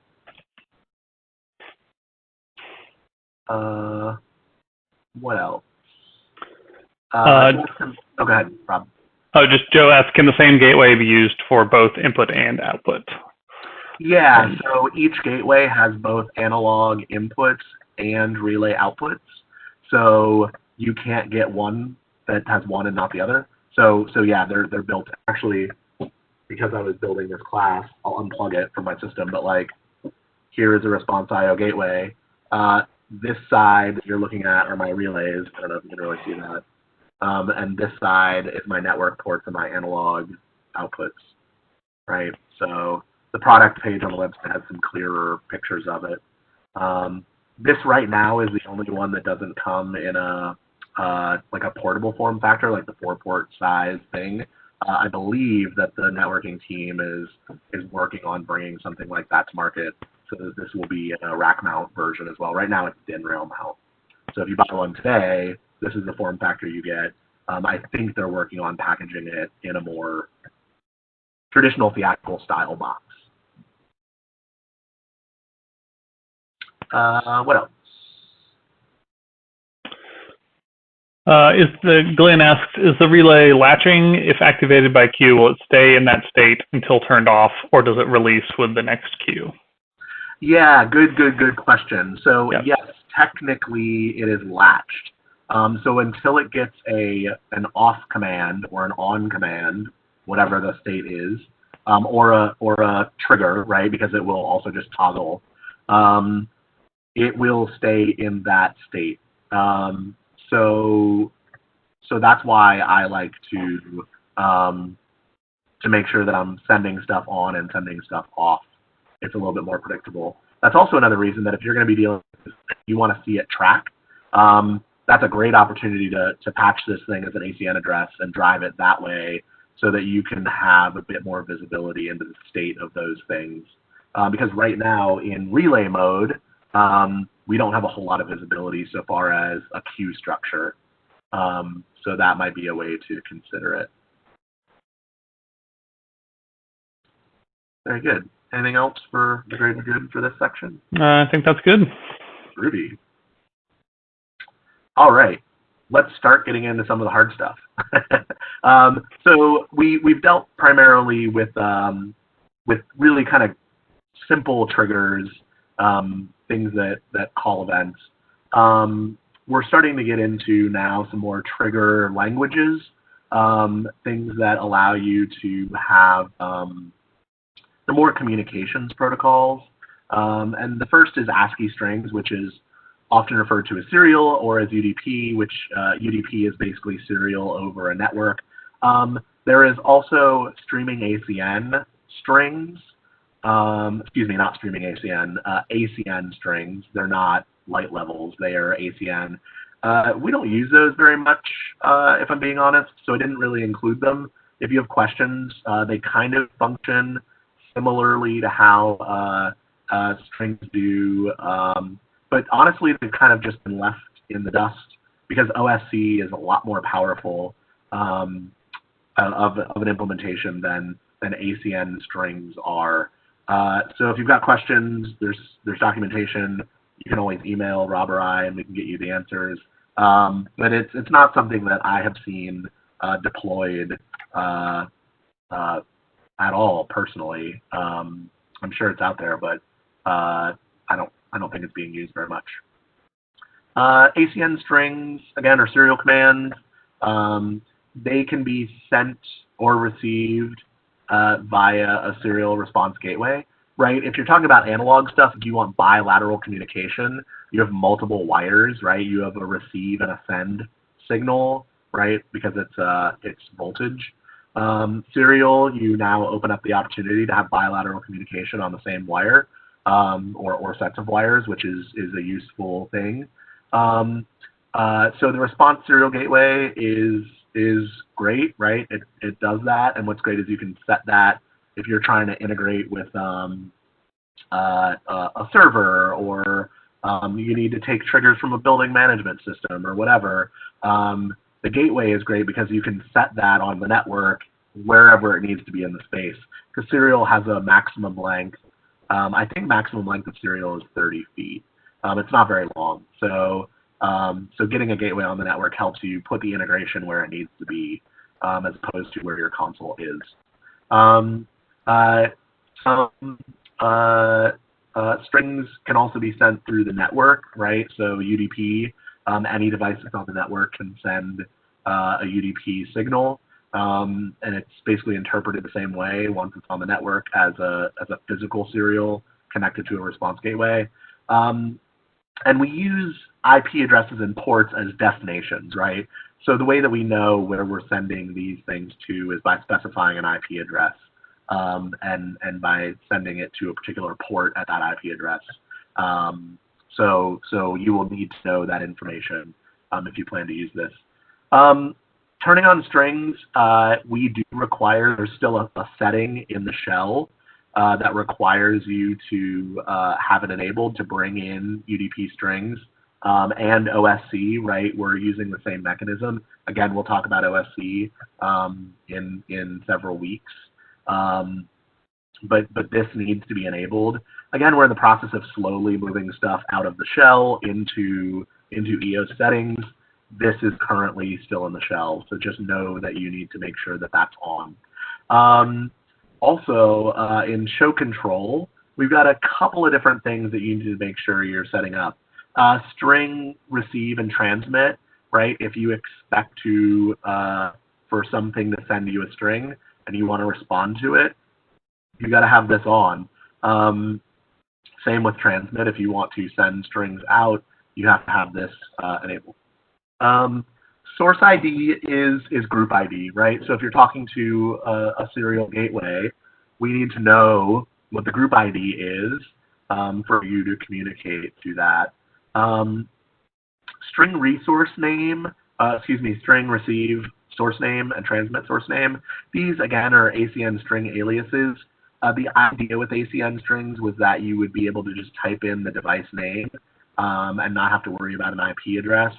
What else? Oh, go ahead, Rob. Oh, just Joe asked, can the same gateway be used for both input and output? Yeah, so each gateway has both analog inputs and relay outputs. So you can't get one that has one and not the other. So yeah, they're built. Actually, because I was building this class, I'll unplug it from my system. But like, here is a response I/O gateway. This side that you're looking at are my relays. I don't know if you can really see that. And this side is my network ports and my analog outputs, right? So the product page on the website has some clearer pictures of it. This right now is the only one that doesn't come in a like a portable form factor, like the 4-port size thing. I believe that the networking team is working on bringing something like that to market, so that this will be in a rack mount version as well. Right now it's DIN rail mount. So if you buy one today, this is the form factor you get. I think they're working on packaging it in a more traditional theatrical style box. What else? Glenn asks, is the relay latching? If activated by Q, will it stay in that state until turned off, or does it release with the next Q? Yeah, good question. So yep. Yes, technically it is latched. So until it gets an off command or an on command, whatever the state is, or a trigger, right? Because it will also just toggle. It will stay in that state. So that's why I like to make sure that I'm sending stuff on and sending stuff off. It's a little bit more predictable. That's also another reason that if you're going to be dealing with this, you want to see it track. That's a great opportunity to patch this thing as an ACN address and drive it that way so that you can have a bit more visibility into the state of those things. Because right now in relay mode, we don't have a whole lot of visibility so far as a queue structure. So that might be a way to consider it. Very good. Anything else for the greater good for this section? I think that's good. Groovy. All right, let's start getting into some of the hard stuff. So we've dealt primarily with really kind of simple triggers, things that call events. We're starting to get into now some more trigger languages, things that allow you to have the more communications protocols. And the first is ASCII strings, which is often referred to as serial or as UDP, which UDP is basically serial over a network. There is also streaming ACN strings. Excuse me, not streaming ACN, ACN strings. They're not light levels, they are ACN. We don't use those very much, if I'm being honest, so I didn't really include them. If you have questions, they kind of function similarly to how strings do, but honestly, they've kind of just been left in the dust because OSC is a lot more powerful of an implementation than ACN strings are. So if you've got questions, there's documentation. You can always email Rob or I, and we can get you the answers. But it's not something that I have seen deployed at all personally. I'm sure it's out there, but I don't think it's being used very much. ACN strings, again, are serial commands. They can be sent or received via a serial response gateway, right? If you're talking about analog stuff, if you want bilateral communication, you have multiple wires, right? You have a receive and a send signal, right? Because it's voltage. Serial, you now open up the opportunity to have bilateral communication on the same wire. or sets of wires, which is a useful thing. So the response serial gateway is great, right? It does that, and what's great is you can set that if you're trying to integrate with a server, or you need to take triggers from a building management system or whatever. The gateway is great because you can set that on the network wherever it needs to be in the space. Because serial has a maximum length. I think maximum length of serial is 30 feet. It's not very long. So getting a gateway on the network helps you put the integration where it needs to be, as opposed to where your console is. Strings can also be sent through the network, right? So UDP, any device that's on the network can send a UDP signal, and it's basically interpreted the same way once it's on the network as a physical serial connected to a response gateway. And we use IP addresses and ports as destinations, right? So the way that we know where we're sending these things to is by specifying an IP address, and by sending it to a particular port at that IP address. So you will need to know that information if you plan to use this. Turning on strings, we do require, there's still a setting in the shell that requires you to have it enabled to bring in UDP strings and OSC, right? We're using the same mechanism. Again, we'll talk about OSC in several weeks. But this needs to be enabled. Again, we're in the process of slowly moving stuff out of the shell into EOS settings. This is currently still in the shell, so just know that you need to make sure that that's on. Also, in show control, we've got a couple of different things that you need to make sure you're setting up. String, receive, and transmit, right? If you expect to, for something to send you a string and you want to respond to it, you got to have this on. Same with transmit. If you want to send strings out, you have to have this enabled. Source ID is group ID, right? So if you're talking to a serial gateway, we need to know what the group ID is for you to communicate to that. String resource name, string receive source name and transmit source name. These, again, are ASCII string aliases. The idea with ASCII strings was that you would be able to just type in the device name and not have to worry about an IP address.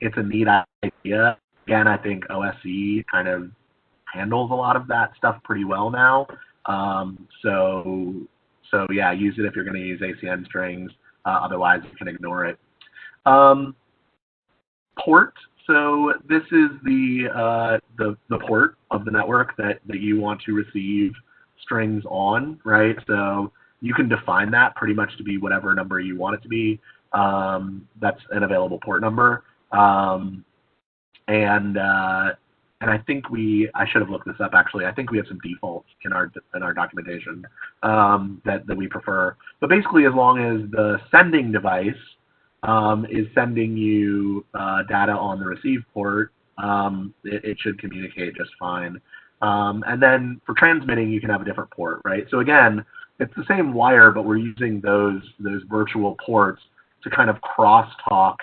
It's a neat idea. Again, I think OSC kind of handles a lot of that stuff pretty well now. So yeah, use it if you're going to use ASCII strings. Otherwise, you can ignore it. Port. So this is the port of the network that you want to receive strings on, right? So you can define that pretty much to be whatever number you want it to be. That's an available port number. And I think I should have looked this up actually. I think we have some defaults in our documentation that we prefer. But basically, as long as the sending device is sending you data on the receive port, it should communicate just fine. And then for transmitting, you can have a different port, right? So again, it's the same wire, but we're using those virtual ports to kind of crosstalk,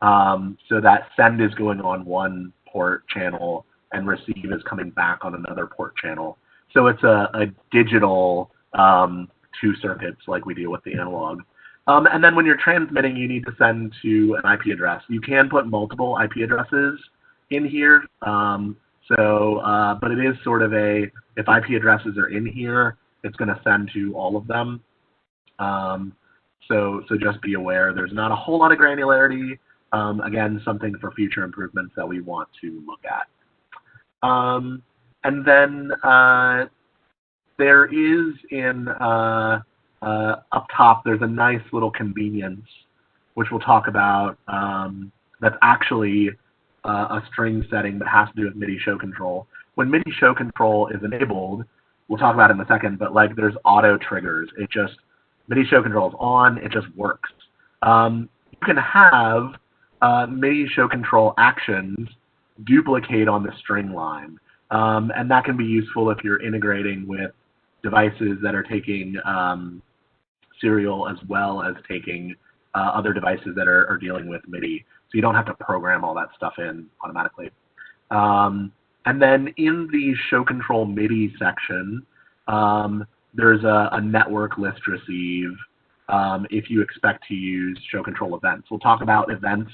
so that send is going on one port channel and receive is coming back on another port channel. So it's a digital two circuits like we do with the analog. And then when you're transmitting, you need to send to an IP address. You can put multiple IP addresses in here. But it is sort of if IP addresses are in here, it's going to send to all of them. So just be aware. There's not a whole lot of granularity. Again, something for future improvements that we want to look at. And then there is up top, there's a nice little convenience, which we'll talk about, that's actually a string setting that has to do with Midi show control. When Midi show control is enabled, we'll talk about it in a second, but like there's auto triggers. Midi show control is on, it just works. You can have Midi show control actions duplicate on the string line. And that can be useful if you're integrating with devices that are taking serial as well as taking other devices that are dealing with MIDI. So you don't have to program all that stuff in automatically. And then in the show control MIDI section, there's a network list receive if you expect to use show control events. We'll talk about events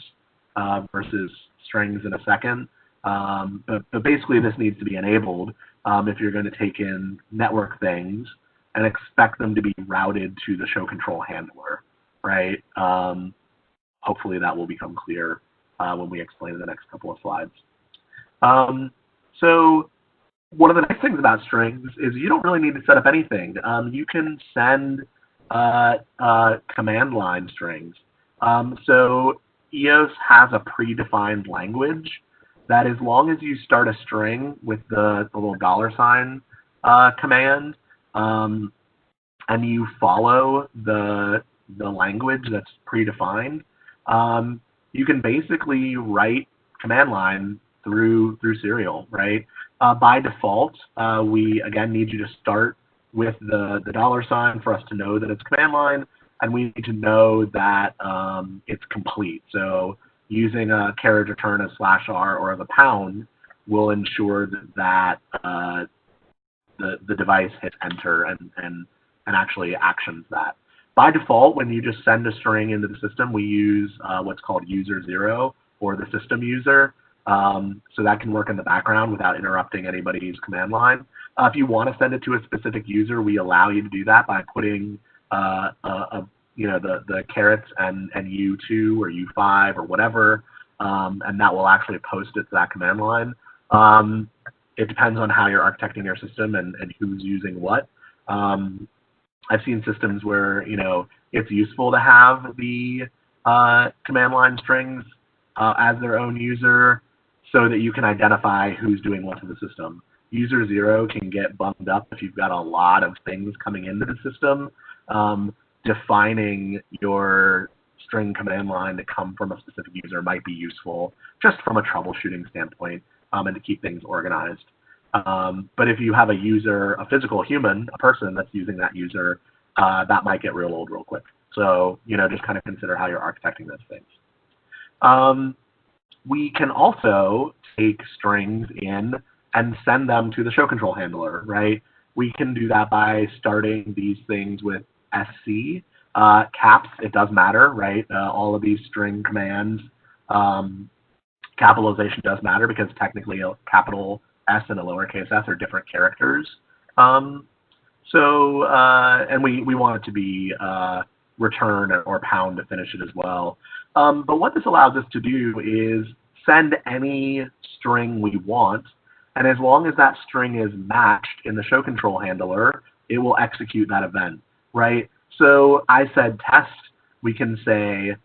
versus strings in a second. But basically this needs to be enabled if you're going to take in network things and expect them to be routed to the show control handler, right? Hopefully that will become clear when we explain in the next couple of slides. So one of the nice things about strings is you don't really need to set up anything. You can send command line strings. So EOS has a predefined language that as long as you start a string with the little $sign command and you follow the language that's predefined, you can basically write command line through serial, right? By default, we again need you to start with the $sign for us to know that it's command line, and we need to know that it's complete. So using a carriage return as /r or as a pound will ensure that the device hits enter and actually actions that. By default, when you just send a string into the system, we use what's called user 0 or the system user. So that can work in the background without interrupting anybody's command line. If you want to send it to a specific user, we allow you to do that by putting the carets and U2 or U5 or whatever, and that will actually post it to that command line. It depends on how you're architecting your system and who's using what. I've seen systems where it's useful to have the command line strings as their own user so that you can identify who's doing what to the system. User 0 can get bumped up if you've got a lot of things coming into the system. Defining your string command line to come from a specific user might be useful just from a troubleshooting standpoint and to keep things organized. But if you have a user, a physical human, a person that's using that user, that might get real old real quick. So, just kind of consider how you're architecting those things. We can also take strings in and send them to the show control handler, right? We can do that by starting these things with SC. Caps, it does matter, right? All of these string commands, capitalization does matter because technically a capital S and a lowercase s are different characters. And we want it to be return or pound to finish it as well. But what this allows us to do is send any string we want, and as long as that string is matched in the show control handler, it will execute that event, right? So I said test, we can say,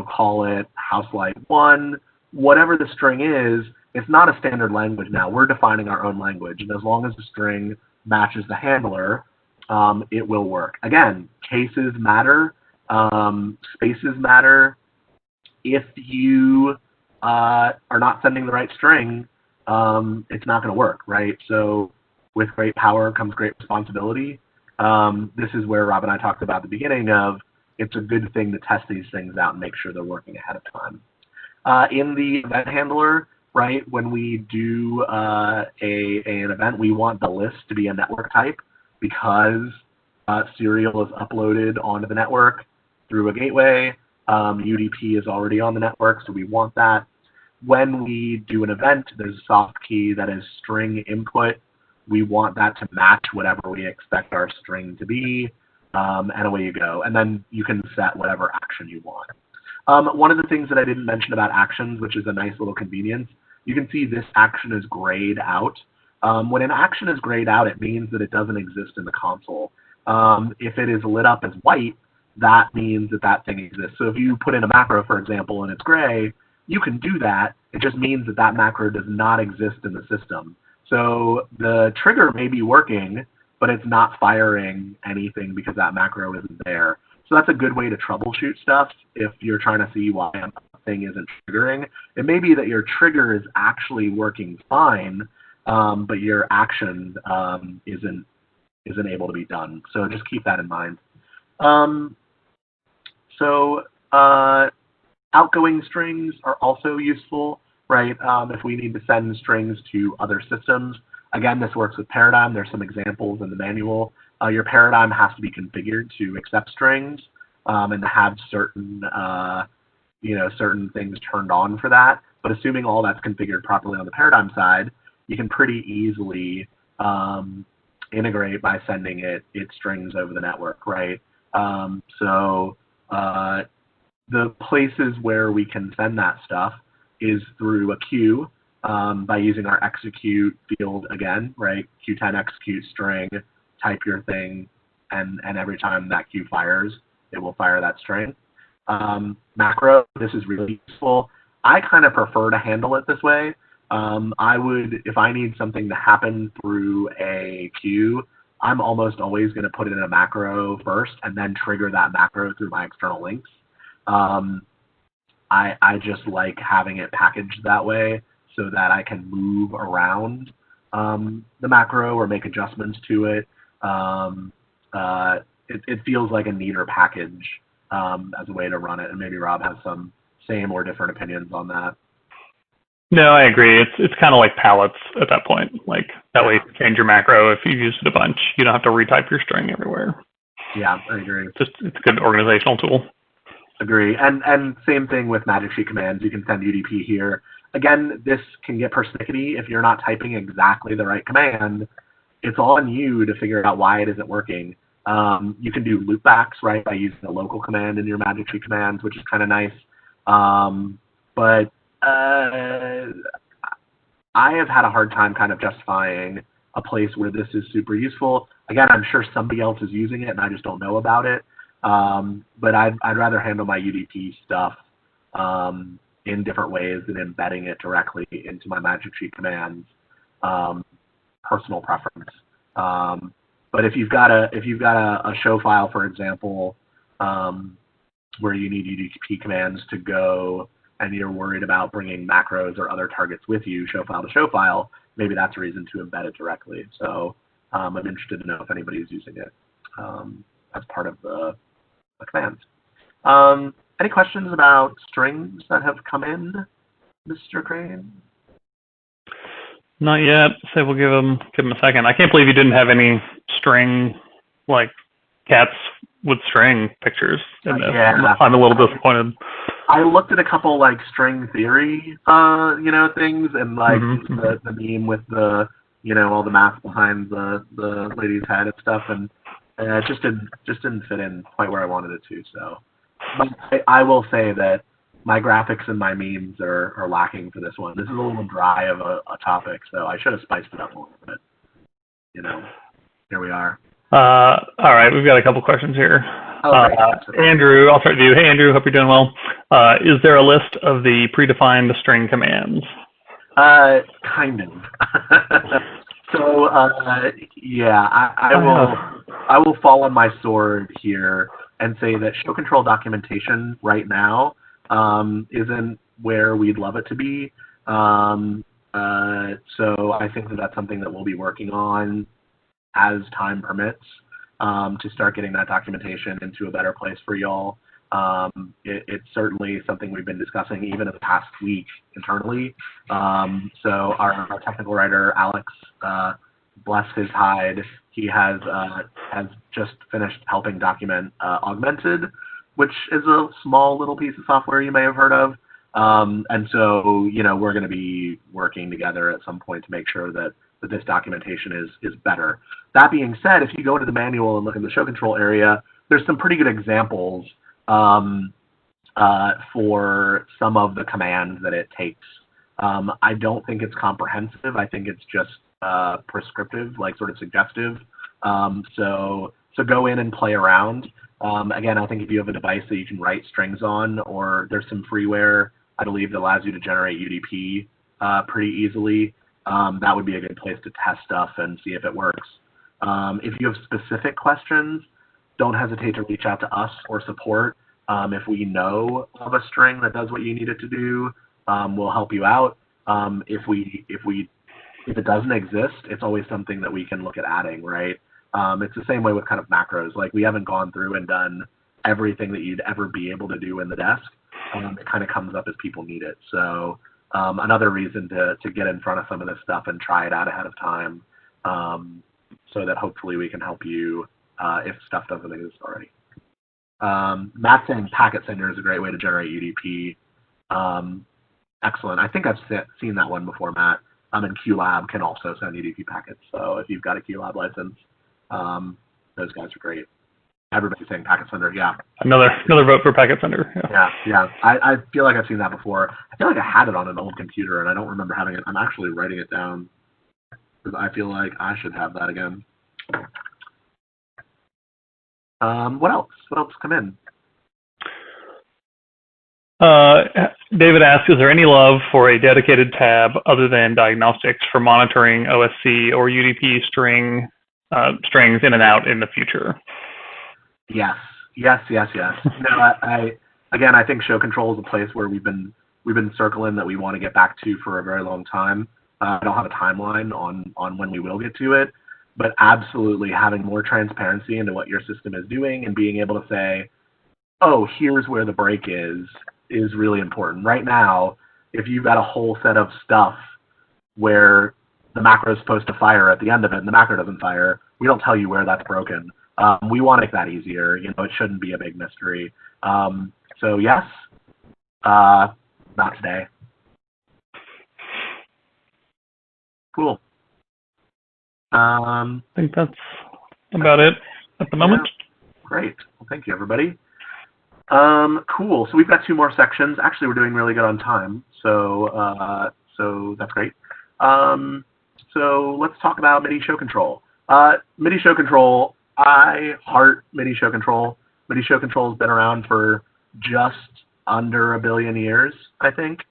call it houselight1, whatever the string is. It's not a standard language now. We're defining our own language, and as long as the string matches the handler, it will work. Again, cases matter, spaces matter. If you are not sending the right string, it's not going to work, right? So with great power comes great responsibility. This is where Rob and I talked about at the beginning of it's a good thing to test these things out and make sure they're working ahead of time. In the event handler, right, when we do an event, we want the list to be a network type because serial is uploaded onto the network through a gateway. UDP is already on the network, so we want that. When we do an event, there's a soft key that is string input. We want that to match whatever we expect our string to be, and away you go. And then you can set whatever action you want. One of the things that I didn't mention about actions, which is a nice little convenience, you can see this action is grayed out. When an action is grayed out, it means that it doesn't exist in the console. If it is lit up as white, that means that that thing exists. So if you put in a macro, for example, and it's gray, you can do that. It just means that that macro does not exist in the system. So the trigger may be working, but it's not firing anything because that macro isn't there. So that's a good way to troubleshoot stuff if you're trying to see why a thing isn't triggering. It may be that your trigger is actually working fine, but your action isn't able to be done. So just keep that in mind. So outgoing strings are also useful, right? If we need to send strings to other systems. Again, this works with Paradigm. There's some examples in the manual. Your Paradigm has to be configured to accept strings and to have certain, certain things turned on for that. But assuming all that's configured properly on the Paradigm side, you can pretty easily integrate by sending its strings over the network, right? The places where we can send that stuff is through a queue by using our execute field again, right? Q10 execute string, type your thing, and every time that queue fires, it will fire that string. Macro, this is really useful. I kind of prefer to handle it this way. I would, if I need something to happen through a queue, I'm almost always going to put it in a macro first and then trigger that macro through my external links. I just like having it packaged that way so that I can move around the macro or make adjustments to it. It feels like a neater package as a way to run it, and maybe Rob has some same or different opinions on that. No, I agree. It's kind of like palettes at that point. Like that way, change your macro if you've used it a bunch. You don't have to retype your string everywhere. Yeah, I agree. It's a good organizational tool. Agree. And same thing with Magic Sheet commands. You can send UDP here. Again, this can get persnickety if you're not typing exactly the right command. It's on you to figure out why it isn't working. You can do loopbacks, right, by using a local command in your Magic Sheet commands, which is kind of nice. But I have had a hard time kind of justifying a place where this is super useful. Again, I'm sure somebody else is using it and I just don't know about it. But I'd rather handle my UDP stuff in different ways than embedding it directly into my Magic Sheet commands. Personal preference. But if you've got a show file, for example, where you need UDP commands to go, and you're worried about bringing macros or other targets with you, show file to show file, maybe that's a reason to embed it directly. So I'm interested to know if anybody's using it as part of the commands. Any questions about strings that have come in, Mr. Crane? Not yet. So we'll give him a second. I can't believe you didn't have any string, like cats with string pictures in this. Yeah. I'm a little disappointed. I looked at a couple like string theory, things, and like the meme with the, all the math behind the lady's head and stuff, and it just didn't fit in quite where I wanted it to. So, but I will say that my graphics and my memes are lacking for this one. This is a little dry of a topic, so I should have spiced it up a little bit. Here we are. All right, we've got a couple questions here. Andrew, I'll start with you. Hey, Andrew, hope you're doing well. Is there a list of the predefined string commands? Kind of. So, yeah, I will fall on my sword here and say that show control documentation right now isn't where we'd love it to be. So I think that that's something that we'll be working on as time permits to start getting that documentation into a better place for y'all. It's certainly something we've been discussing even in the past week internally. So our technical writer, Alex, bless his hide, he has just finished helping document Augmented, which is a small little piece of software you may have heard of. And so, we're going to be working together at some point to make sure that this documentation is better. That being said, if you go into the manual and look in the show control area, there's some pretty good examples for some of the commands that it takes. I don't think it's comprehensive. I think it's just prescriptive, like sort of suggestive. So go in and play around. Again, I think if you have a device that you can write strings on, or there's some freeware, I believe, that allows you to generate UDP pretty easily, that would be a good place to test stuff and see if it works. If you have specific questions, don't hesitate to reach out to us or support. If we know of a string that does what you need it to do, we'll help you out. If it doesn't exist, it's always something that we can look at adding, right? It's the same way with kind of macros. Like, we haven't gone through and done everything that you'd ever be able to do in the desk. It kind of comes up as people need it. So another reason to get in front of some of this stuff and try it out ahead of time, so that hopefully we can help you if stuff doesn't exist already. Matt's saying packet sender is a great way to generate UDP. Excellent. I think I've seen that one before, Matt. And QLab can also send UDP packets. So if you've got a QLab license, those guys are great. Everybody's saying packet sender, yeah. Another vote for packet sender. Yeah. I feel like I've seen that before. I feel like I had it on an old computer, and I don't remember having it. I'm actually writing it down because I feel like I should have that again. What else? What else come in? David asks, is there any love for a dedicated tab other than diagnostics for monitoring OSC or UDP strings in and out in the future? Yes. No, I think show control is a place where we've been circling that we want to get back to for a very long time. I don't have a timeline on when we will get to it, but absolutely having more transparency into what your system is doing and being able to say, oh, here's where the break is really important. Right now, if you've got a whole set of stuff where the macro is supposed to fire at the end of it and the macro doesn't fire, we don't tell you where that's broken. We want to make that easier. It shouldn't be a big mystery. So yes, not today. Cool. I think that's about it at the moment. Great. Well, thank you, everybody. Cool. So we've got 2 more sections. Actually, we're doing really good on time. So that's great. So let's talk about Midi Show Control. Midi Show Control, I heart Midi Show Control. Midi Show Control has been around for just under 1 billion years, I think.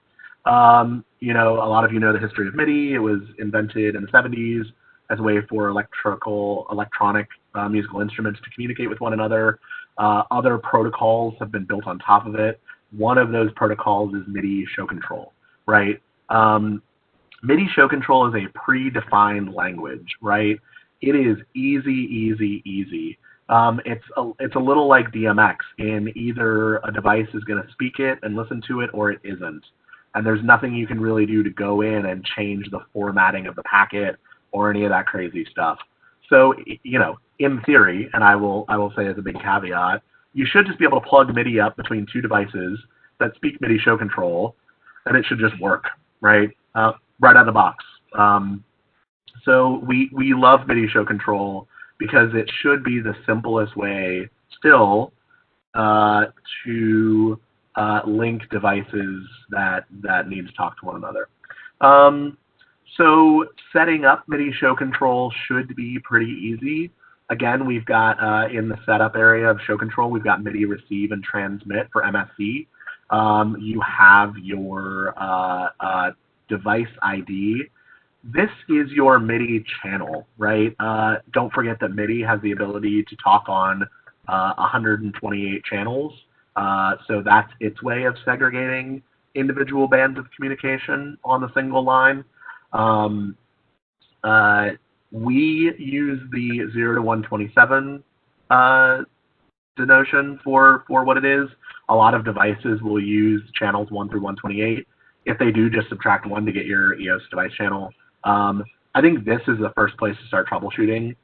A lot of you know the history of Midi. It was invented in the 70s as a way for electronic musical instruments to communicate with one another. Other protocols have been built on top of it. One of those protocols is Midi Show Control, right? Midi Show Control is a predefined language, right? It is easy. It's a little like DMX in either a device is going to speak it and listen to it or it isn't. And there's nothing you can really do to go in and change the formatting of the packet or any of that crazy stuff. So, in theory, and I will say as a big caveat, you should just be able to plug Midi up between 2 devices that speak Midi Show Control, and it should just work, right? Right out of the box. So we love Midi Show Control because it should be the simplest way still to link devices that need to talk to one another. So setting up Midi Show Control should be pretty easy. Again, we've got in the setup area of Show Control, we've got Midi Receive and Transmit for MSC. You have your device ID. This is your Midi channel, right? Don't forget that Midi has the ability to talk on 128 channels. So that's its way of segregating individual bands of communication on the single line. We use the 0 to 127 denotation for what it is. A lot of devices will use channels 1 through 128. If they do, just subtract 1 to get your EOS device channel. I think this is the first place to start troubleshooting.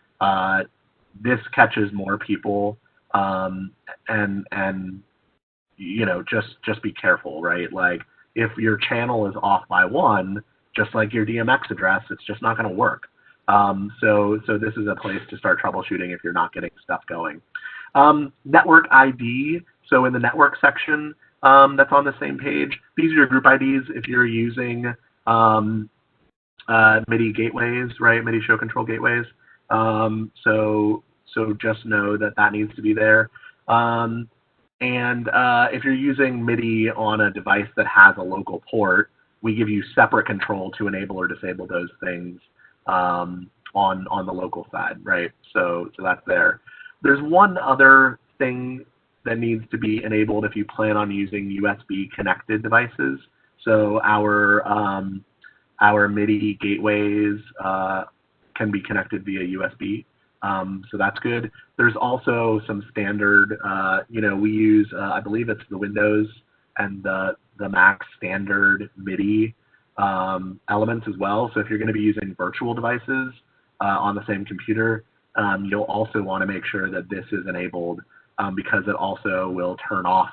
This catches more people, and just be careful, right? Like, if your channel is off by 1, just like your DMX address, it's just not going to work. So this is a place to start troubleshooting if you're not getting stuff going. Network ID. So in the network section, that's on the same page, these are your group IDs if you're using MIDI gateways, right? MIDI Show Control gateways. So just know that needs to be there. And if you're using MIDI on a device that has a local port, we give you separate control to enable or disable those things on the local side, right? So that's there. There's one other thing that needs to be enabled if you plan on using USB connected devices. So our MIDI gateways can be connected via USB. So that's good. There's also some standard, we use, I believe it's the Windows and the Mac standard Midi elements as well. So if you're going to be using virtual devices on the same computer, you'll also want to make sure that this is enabled because it also will turn off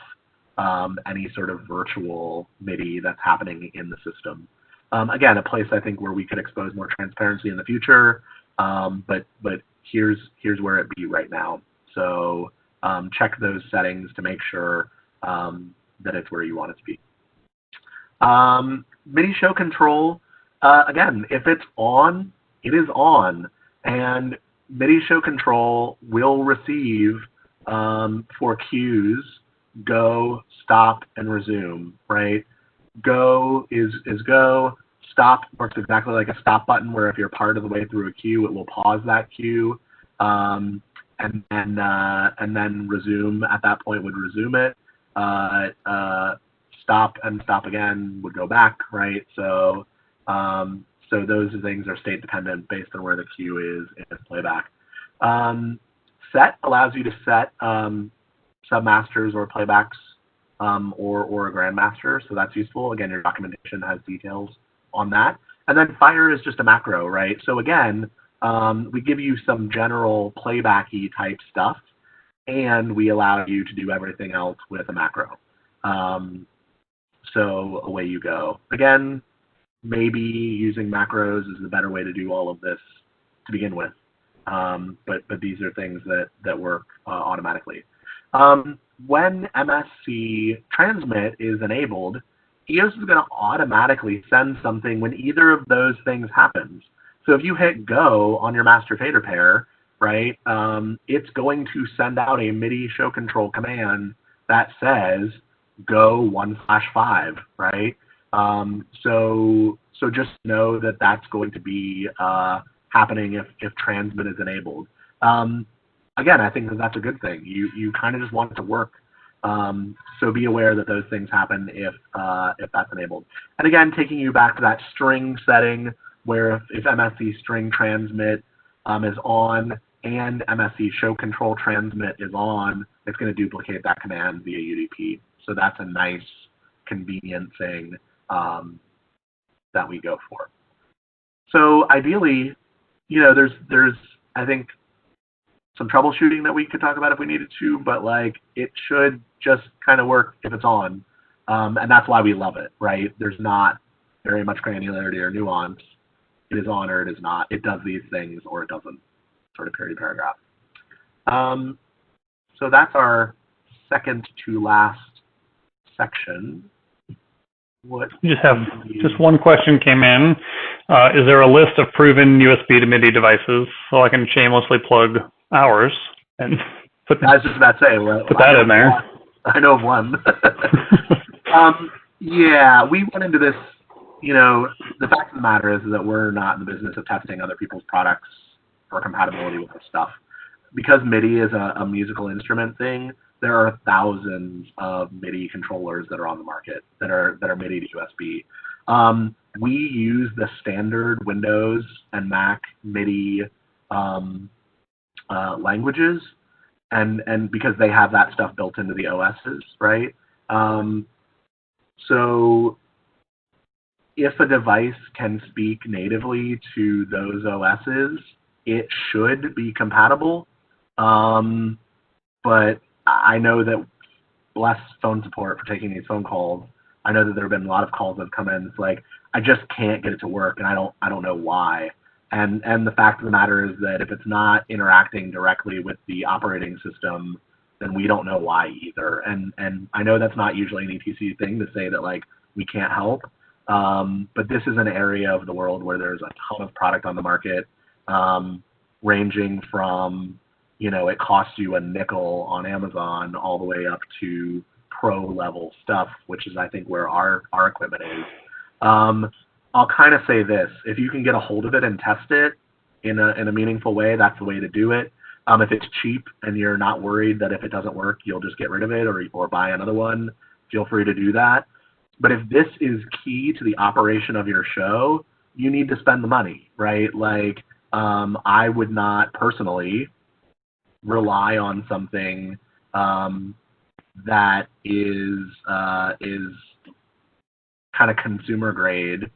any sort of virtual Midi that's happening in the system. Again, a place I think where we could expose more transparency in the future, but here's where it be right now. So check those settings to make sure that it's where you want it to be. Midi show control, again, if it's on, it is on, and Midi show control will receive for cues go, stop, and resume, right? Go is go. Stop works exactly like a stop button, where if you're part of the way through a queue, it will pause that queue, and then resume at that point would resume it. Stop and stop again would go back, right? So so those things are state dependent based on where the queue is in its playback. Set allows you to set submasters or playbacks or a grandmaster, so that's useful. Again, your documentation has details on that. And then fire is just a macro, right? So again, we give you some general playbacky type stuff, and we allow you to do everything else with a macro. So away you go. Again, maybe using macros is the better way to do all of this to begin with. But these are things that work automatically. When MSC transmit is enabled, EOS is going to automatically send something when either of those things happens. So if you hit go on your master fader pair, right, it's going to send out a MIDI show control command that says go 1/5, right? So just know that that's going to be happening if transmit is enabled. Again, I think that that's a good thing. You kind of just want it to work. So be aware that those things happen if that's enabled. And again, taking you back to that string setting, where if MSC string transmit is on and MSC show control transmit is on, it's going to duplicate that command via UDP. So that's a nice, convenient thing that we go for. So ideally, there's I think some troubleshooting that we could talk about if we needed to, but like it should just kind of work if it's on, and that's why we love it, right? There's not very much granularity or nuance. It is on or it is not. It does these things or it doesn't, sort of period paragraph. So that's our second to last section. Just one question came in. Is there a list of proven USB to MIDI devices so I can shamelessly plug ours and put that, I was just about to say, put that in there? I know of one. Yeah, we went into this, the fact of the matter is that we're not in the business of testing other people's products for compatibility with this stuff. Because MIDI is a musical instrument thing, there are thousands of MIDI controllers that are on the market that are MIDI to USB. We use the standard Windows and Mac MIDI languages, and because they have that stuff built into the OSs, right? So if a device can speak natively to those OSs, it should be compatible. But I know that, bless phone support for taking these phone calls, I know that there have been a lot of calls that have come in. It's like, I just can't get it to work, and I don't know why. And the fact of the matter is that if it's not interacting directly with the operating system, then we don't know why either. And I know that's not usually an ETC thing to say that like we can't help, but this is an area of the world where there's a ton of product on the market, ranging from it costs you a nickel on Amazon all the way up to pro level stuff, which is I think where our equipment is. I'll kind of say this: if you can get a hold of it and test it in a meaningful way, that's the way to do it. If it's cheap and you're not worried that if it doesn't work, you'll just get rid of it or buy another one, feel free to do that. But if this is key to the operation of your show, you need to spend the money, right? Like I would not personally rely on something that is kind of consumer grade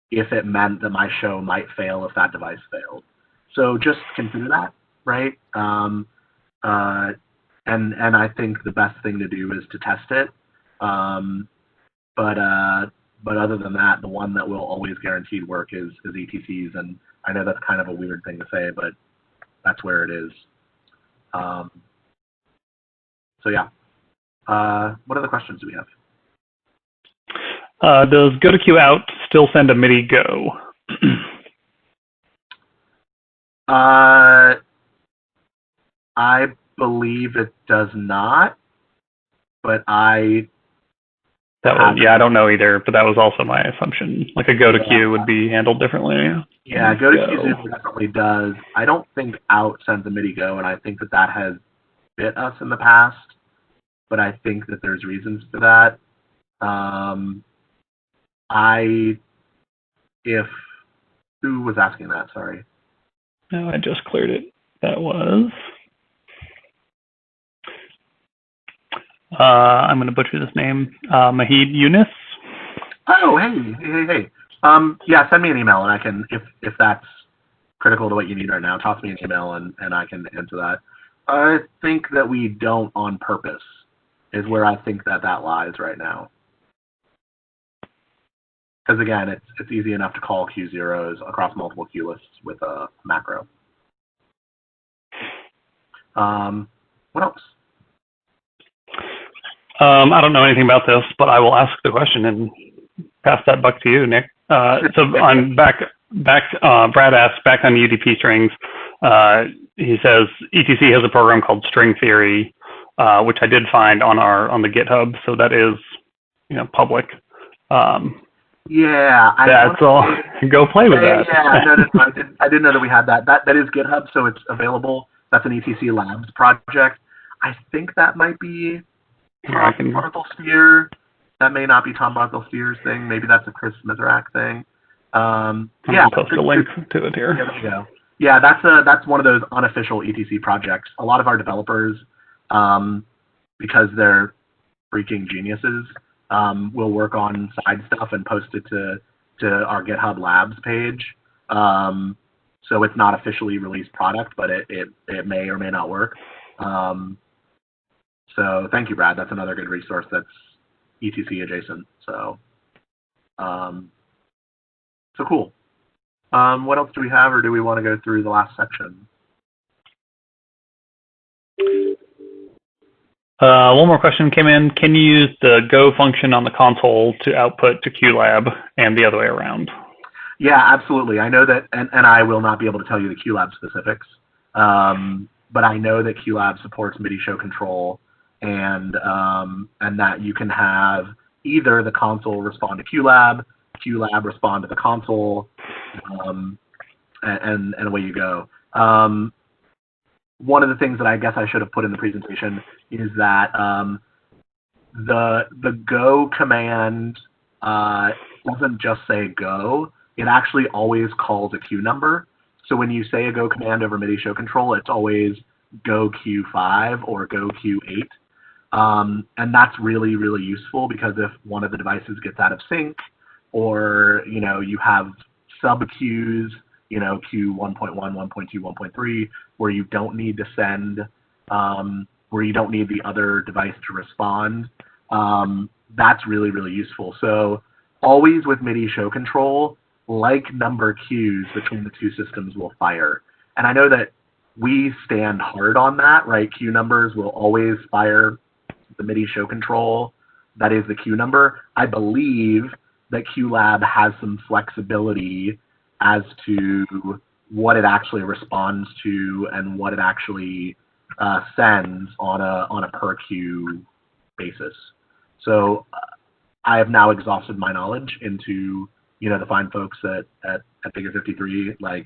if it meant that my show might fail if that device failed. So just consider that, right? And I think the best thing to do is to test it. But other than that, the one that will always guaranteed work is ETCs, and I know that's kind of a weird thing to say, but that's where it is. So yeah. What other questions do we have? Does go to queue out still send a MIDI go? I believe it does not, but I don't know either, but that was also my assumption. Like a go to queue would be handled differently. Yeah, go to queue definitely does. I don't think out sends a MIDI go, and I think that has bit us in the past, but I think that there's reasons for that. Who was asking that? Sorry. No, I just cleared it. That was. I'm going to butcher this name. Mahid Yunus. Oh, hey. Yeah, send me an email, and I can, if that's critical to what you need right now, toss me an email, and I can answer that. I think that we don't on purpose is where I think that lies right now. Because again, it's easy enough to call queue zeros across multiple queue lists with a macro. What else? I don't know anything about this, but I will ask the question and pass that buck to you, Nick. So on Brad asked back on UDP strings. He says ETC has a program called String Theory, which I did find on the GitHub. So that is, public. Yeah, that's all. Go play with that. Yeah, I didn't know that we had that. That is GitHub, so it's available. That's an ETC Labs project. I think that might be Tom Bartlesteer. That may not be Tom Bartlesteer's thing. Maybe that's a Chris Miserak thing. I'll post a link to it here. Yeah, there you go. Yeah, that's one of those unofficial ETC projects. A lot of our developers, because they're freaking geniuses, will work on side stuff and post it to our GitHub Labs page. So it's not officially released product, but it may or may not work. So thank you, Brad. That's another good resource that's ETC adjacent. So cool. What else do we have, or do we want to go through the last section? One more question came in. Can you use the Go function on the console to output to QLab and the other way around? Yeah, absolutely. I know that, and I will not be able to tell you the QLab specifics, but I know that QLab supports Midi Show Control, and that you can have either the console respond to QLab respond to the console, and away you go. One of the things that I guess I should have put in the presentation is that the go command doesn't just say go. It actually always calls a queue number. So when you say a go command over Midi Show Control, it's always go Q5 or go Q8. And that's really, really useful, because if one of the devices gets out of sync, or you have sub queues, Q 1.1, 1.2, 1.3, where you don't need to send, where you don't need the other device to respond, that's really, really useful. So always with Midi Show Control, like number queues between the two systems will fire. And I know that we stand hard on that, right? Queue numbers will always fire the Midi Show Control. That is the queue number. I believe that QLab has some flexibility as to what it actually responds to and what it actually sends on a per queue basis. So I have now exhausted my knowledge into the fine folks at Figure 53. Like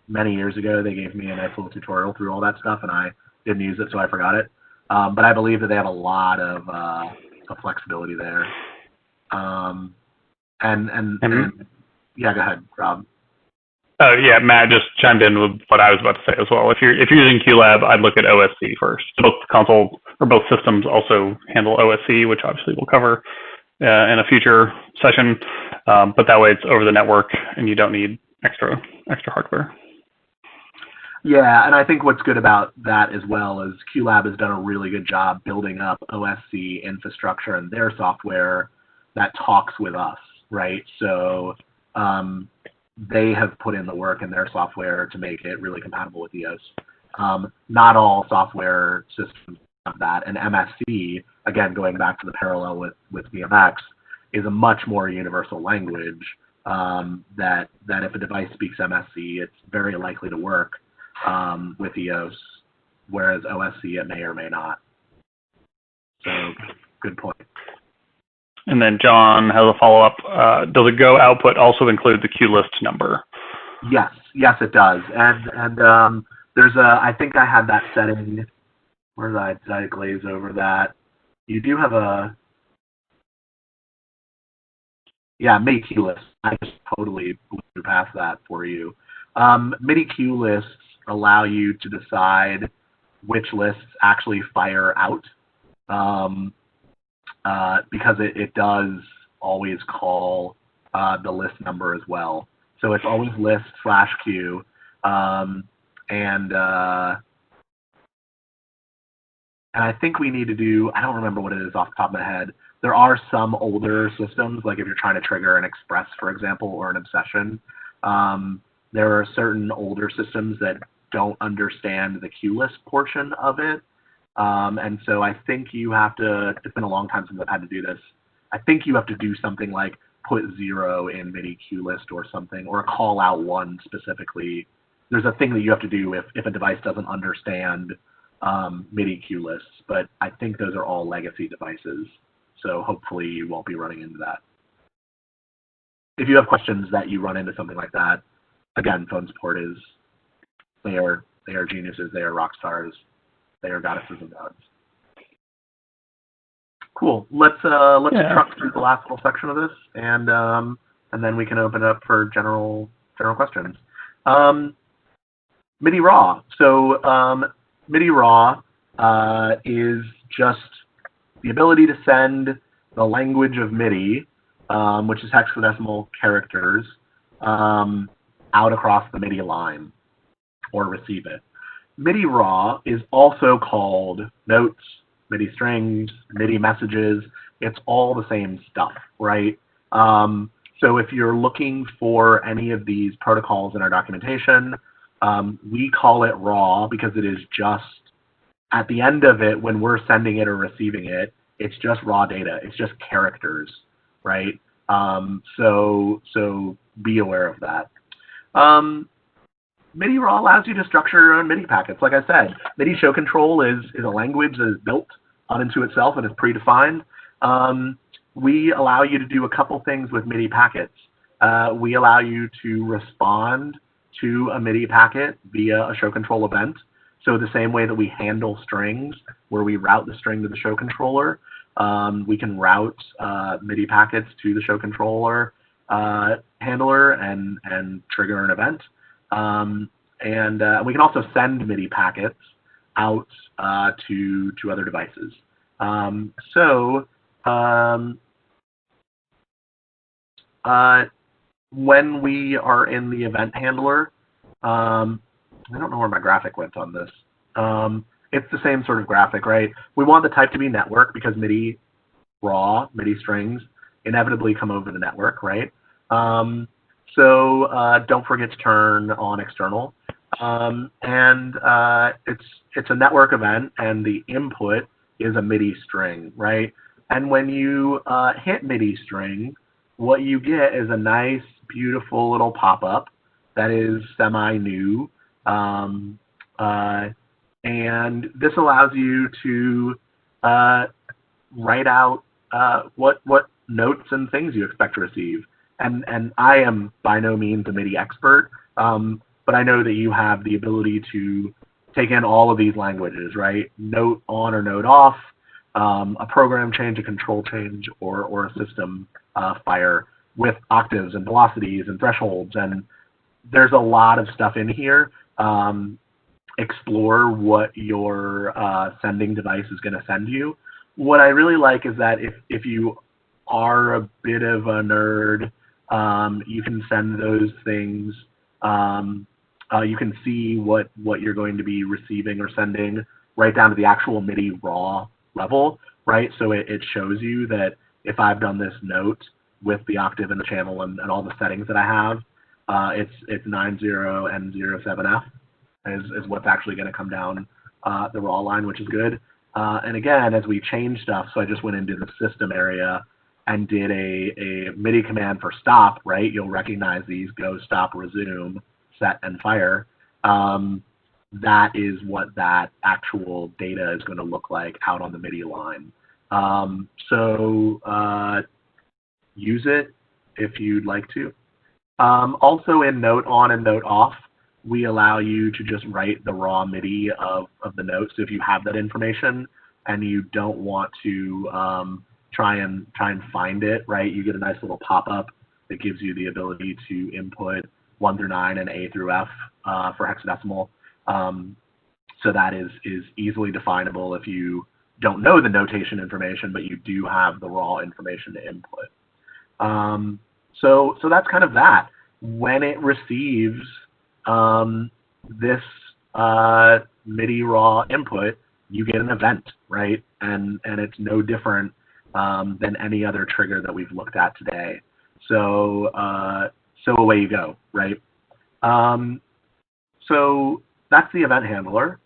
many years ago, they gave me a nice little tutorial through all that stuff, and I didn't use it, so I forgot it. But I believe that they have a lot of flexibility there. And yeah, go ahead, Rob. Yeah, Matt just chimed in with what I was about to say as well. If you're using QLab, I'd look at OSC first. Both console or both systems also handle OSC, which obviously we'll cover in a future session. But that way it's over the network and you don't need extra hardware. Yeah, and I think what's good about that as well is QLab has done a really good job building up OSC infrastructure and their software that talks with us, right? So they have put in the work in their software to make it really compatible with EOS. Not all software systems have that, and MSC, again, going back to the parallel with VMX, is a much more universal language that if a device speaks MSC, it's very likely to work with EOS, whereas OSC it may or may not. So good point. And then John has a follow-up. Does a Go output also include the QList number? Yes, it does. And there's I think I had that setting. Where did I glaze over that? You do have Midi QList. I just totally blew past that for you. Midi QLists allow you to decide which lists actually fire out. Because it does always call the list number as well. So it's always list/Q. And I think we need to do, I don't remember what it is off the top of my head. There are some older systems, like if you're trying to trigger an express, for example, or an obsession. There are certain older systems that don't understand the QList portion of it. And so I think you have to, it's been a long time since I've had to do this. I think you have to do something like put 0 in Midi QList or something, or call out 1 specifically. There's a thing that you have to do if a device doesn't understand Midi QLists, but I think those are all legacy devices. So hopefully you won't be running into that. If you have questions that you run into something like that, again, phone support is, they are geniuses, they are rock stars. They are goddesses and gods. Cool. Let's truck through the last little section of this, and then we can open it up for general questions. MIDI raw. So MIDI raw is just the ability to send the language of MIDI, which is hexadecimal characters, out across the MIDI line, or receive it. MIDI raw is also called notes, MIDI strings, MIDI messages. It's all the same stuff, right? So if you're looking for any of these protocols in our documentation, we call it raw because it is just, at the end of it, when we're sending it or receiving it, it's just raw data. It's just characters, right? So be aware of that. MIDI raw allows you to structure your own MIDI packets. Like I said, Midi Show Control is a language that is built onto itself and is predefined. We allow you to do a couple things with MIDI packets. We allow you to respond to a MIDI packet via a show control event. So the same way that we handle strings, where we route the string to the show controller, we can route MIDI packets to the show controller handler and trigger an event. And we can also send MIDI packets out to other devices. When we are in the event handler, I don't know where my graphic went on this. It's the same sort of graphic, right? We want the type to be network because MIDI raw, MIDI strings inevitably come over the network, right? So don't forget to turn on external. It's a network event, and the input is a MIDI string, right? And when you hit MIDI string, what you get is a nice, beautiful little pop-up that is semi-new. And this allows you to write out what notes and things you expect to receive. And I am by no means a MIDI expert, but I know that you have the ability to take in all of these languages, right? Note on or note off, a program change, a control change, or a system fire with octaves and velocities and thresholds. And there's a lot of stuff in here. Explore what your sending device is going to send you. What I really like is that if you are a bit of a nerd, you can send those things. You can see what you're going to be receiving or sending right down to the actual MIDI raw level, right? So it shows you that if I've done this note with the octave and the channel and all the settings that I have, it's 90N07F is what's actually going to come down the raw line, which is good. And again, as we change stuff, so I just went into the system area and did a MIDI command for stop, right? You'll recognize these: go, stop, resume, set, and fire. That is what that actual data is going to look like out on the MIDI line. So use it if you'd like to. Also in note on and note off, we allow you to just write the raw MIDI of the note. So if you have that information and you don't want to try and find it, right, you get a nice little pop-up that gives you the ability to input 1 through 9 and A through F for hexadecimal. So that is easily definable if you don't know the notation information, but you do have the raw information to input. So that's kind of that. When it receives this MIDI raw input, you get an event, right? And it's no different than any other trigger that we've looked at today. So away you go, right? So that's the event handler.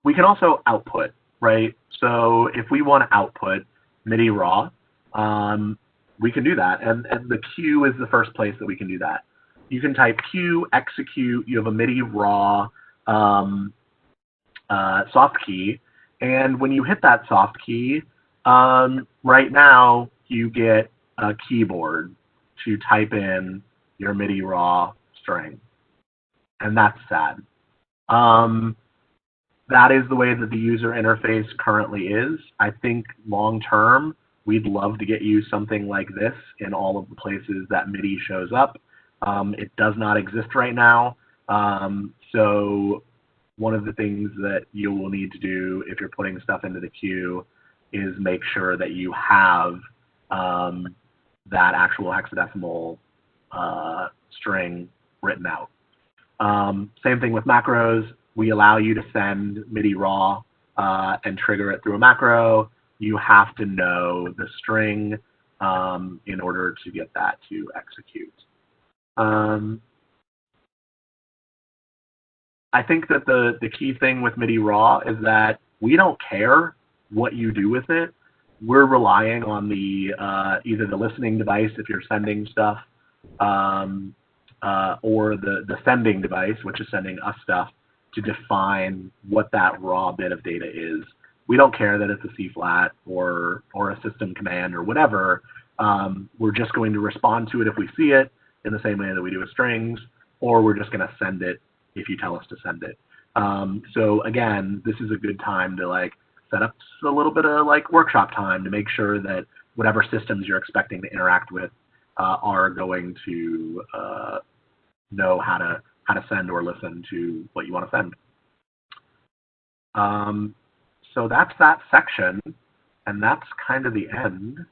We can also output, right? So if we want to output MIDI raw, we can do that. And the Q is the first place that we can do that. You can type Q, execute, you have a MIDI raw soft key. And when you hit that soft key, right now you get a keyboard to type in your MIDI raw string. And that's sad. That is the way that the user interface currently is. I think long term, we'd love to get you something like this in all of the places that MIDI shows up. It does not exist right now. So one of the things that you will need to do if you're putting stuff into the queue is make sure that you have that actual hexadecimal string written out. Same thing with macros. We allow you to send MIDI raw and trigger it through a macro. You have to know the string in order to get that to execute. I think that the key thing with MIDI raw is that we don't care what you do with it. We're relying on the either the listening device if you're sending stuff, or the sending device, which is sending us stuff, to define what that raw bit of data is. We don't care that it's a C flat or a system command or whatever. We're just going to respond to it if we see it in the same way that we do with strings, or we're just going to send it if you tell us to send it. So again, this is a good time to like set up a little bit of like workshop time to make sure that whatever systems you're expecting to interact with are going to know how to send or listen to what you want to send. So that's that section, and that's kind of the end.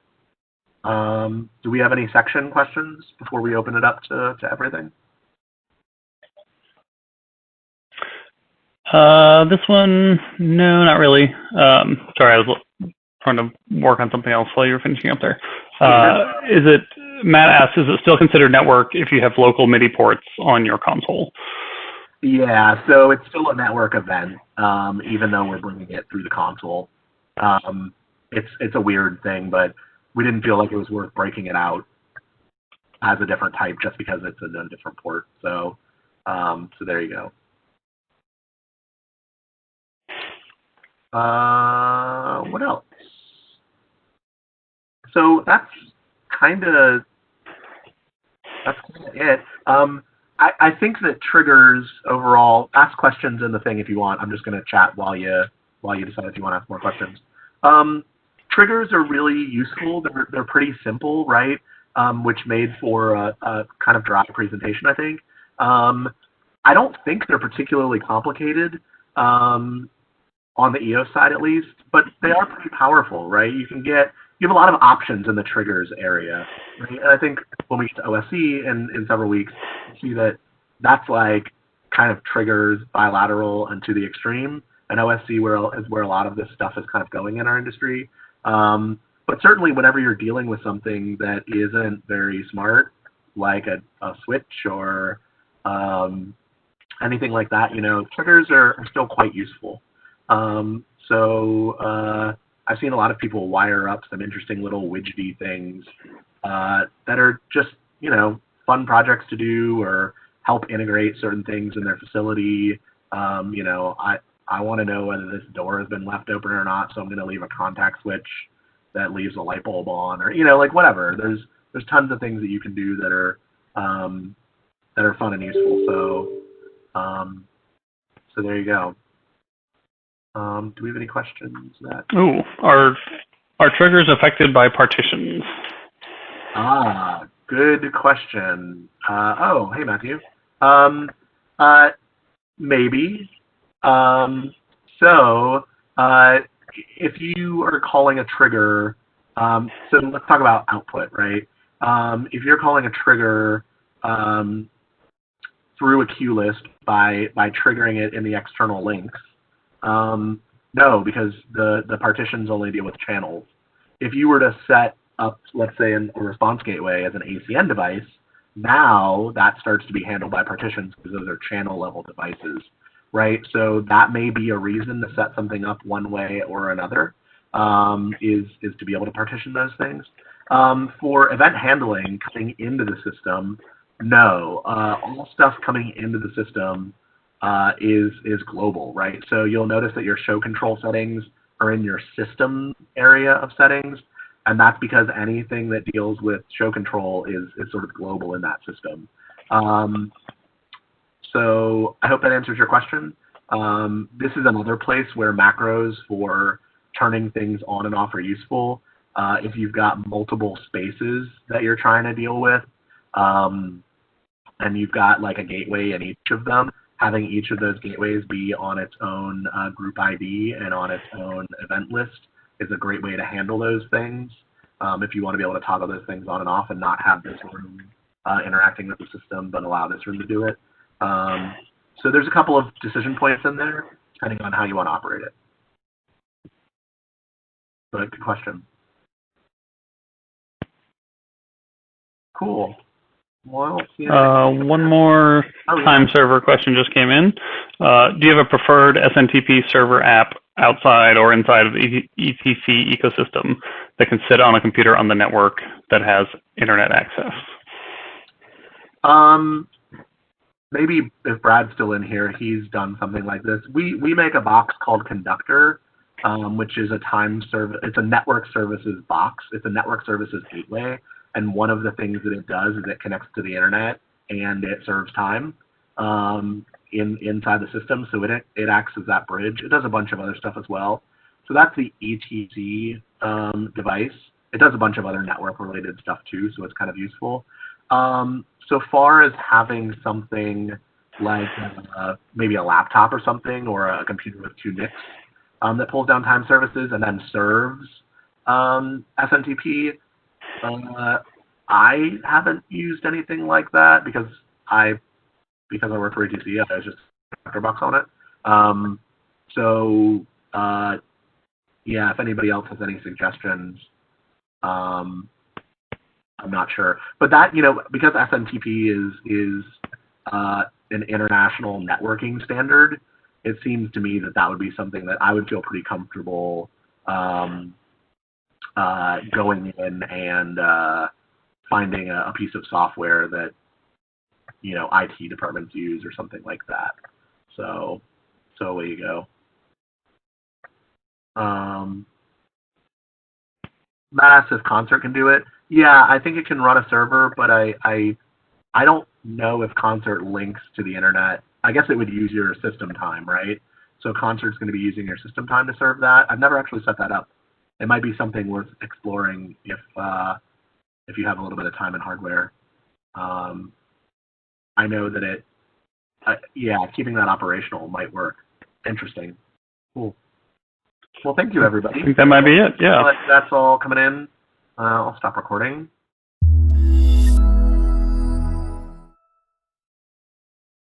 Do we have any section questions before we open it up to everything? This one, no, not really. Sorry, I was trying to work on something else while you were finishing up there. Matt asks, is it still considered network if you have local MIDI ports on your console? Yeah, so it's still a network event, even though we're bringing it through the console. It's a weird thing, but we didn't feel like it was worth breaking it out as a different type just because it's a different port. So there you go. What else? So that's kind of it. I think that triggers overall, ask questions in the thing if you want. I'm just going to chat while you decide if you want to ask more questions. Triggers are really useful. They're pretty simple, right? which made for a kind of dry presentation, I think. I don't think they're particularly complicated on the EOS side, at least, but they are pretty powerful, right? You have a lot of options in the triggers area, right? And I think when we get to OSC in several weeks, you see that that's like kind of triggers bilateral and to the extreme, and OSC is where a lot of this stuff is kind of going in our industry. But certainly whenever you're dealing with something that isn't very smart, like a switch or anything like that, triggers are still quite useful. I've seen a lot of people wire up some interesting little widgety things that are just, fun projects to do or help integrate certain things in their facility. I want to know whether this door has been left open or not, so I'm going to leave a contact switch that leaves a light bulb on, or like whatever. There's tons of things that you can do that are fun and useful. So there you go. Do we have any questions? Ooh, are triggers affected by partitions? Good question. Hey Matthew. Maybe. If you are calling a trigger, so let's talk about output, right? If you're calling a trigger through a queue list by triggering it in the external links, no, because the partitions only deal with channels. If you were to set up, let's say, a response gateway as an ASCII device, now that starts to be handled by partitions because those are channel level devices, right? So that may be a reason to set something up one way or another, is to be able to partition those things. For event handling coming into the system, no, all stuff coming into the system is global, right? So you'll notice that your show control settings are in your system area of settings, and that's because anything that deals with show control is sort of global in that system. So I hope that answers your question. This is another place where macros for turning things on and off are useful. If you've got multiple spaces that you're trying to deal with, and you've got like a gateway in each of them, having each of those gateways be on its own group ID and on its own event list is a great way to handle those things. If you want to be able to toggle those things on and off and not have this room interacting with the system, but allow this room to do it. So there's a couple of decision points in there, depending on how you want to operate it. But good question. Cool. Well, one more time server question just came in. Do you have a preferred SNTP server app outside or inside of the ETC ecosystem that can sit on a computer on the network that has internet access? Maybe if Brad's still in here, he's done something like this. We make a box called Conductor, which is it's a network services box. It's a network services gateway. And one of the things that it does is it connects to the internet and it serves time inside the system. So it acts as that bridge. It does a bunch of other stuff as well. So that's the ETC device. It does a bunch of other network related stuff too, so it's kind of useful. So far as having something like maybe a laptop or something, or a computer with 2 NICs that pulls down time services and then serves SNTP, I haven't used anything like that because I work for ETC. I was just $100 on it. Yeah, if anybody else has any suggestions, I'm not sure. But that, because SNTP is an international networking standard, it seems to me that would be something that I would feel pretty comfortable going in and finding a piece of software that IT departments use or something like that. So away you go. Matt asks if Concert can do it. Yeah, I think it can run a server, but I don't know if Concert links to the internet. I guess it would use your system time, right? So Concert's going to be using your system time to serve that. I've never actually set that up. It might be something worth exploring if if you have a little bit of time and hardware. I know that yeah, keeping that operational might work. Interesting. Cool. Well, thank you, everybody. I think that might be it, yeah. That's all coming in. I'll stop recording.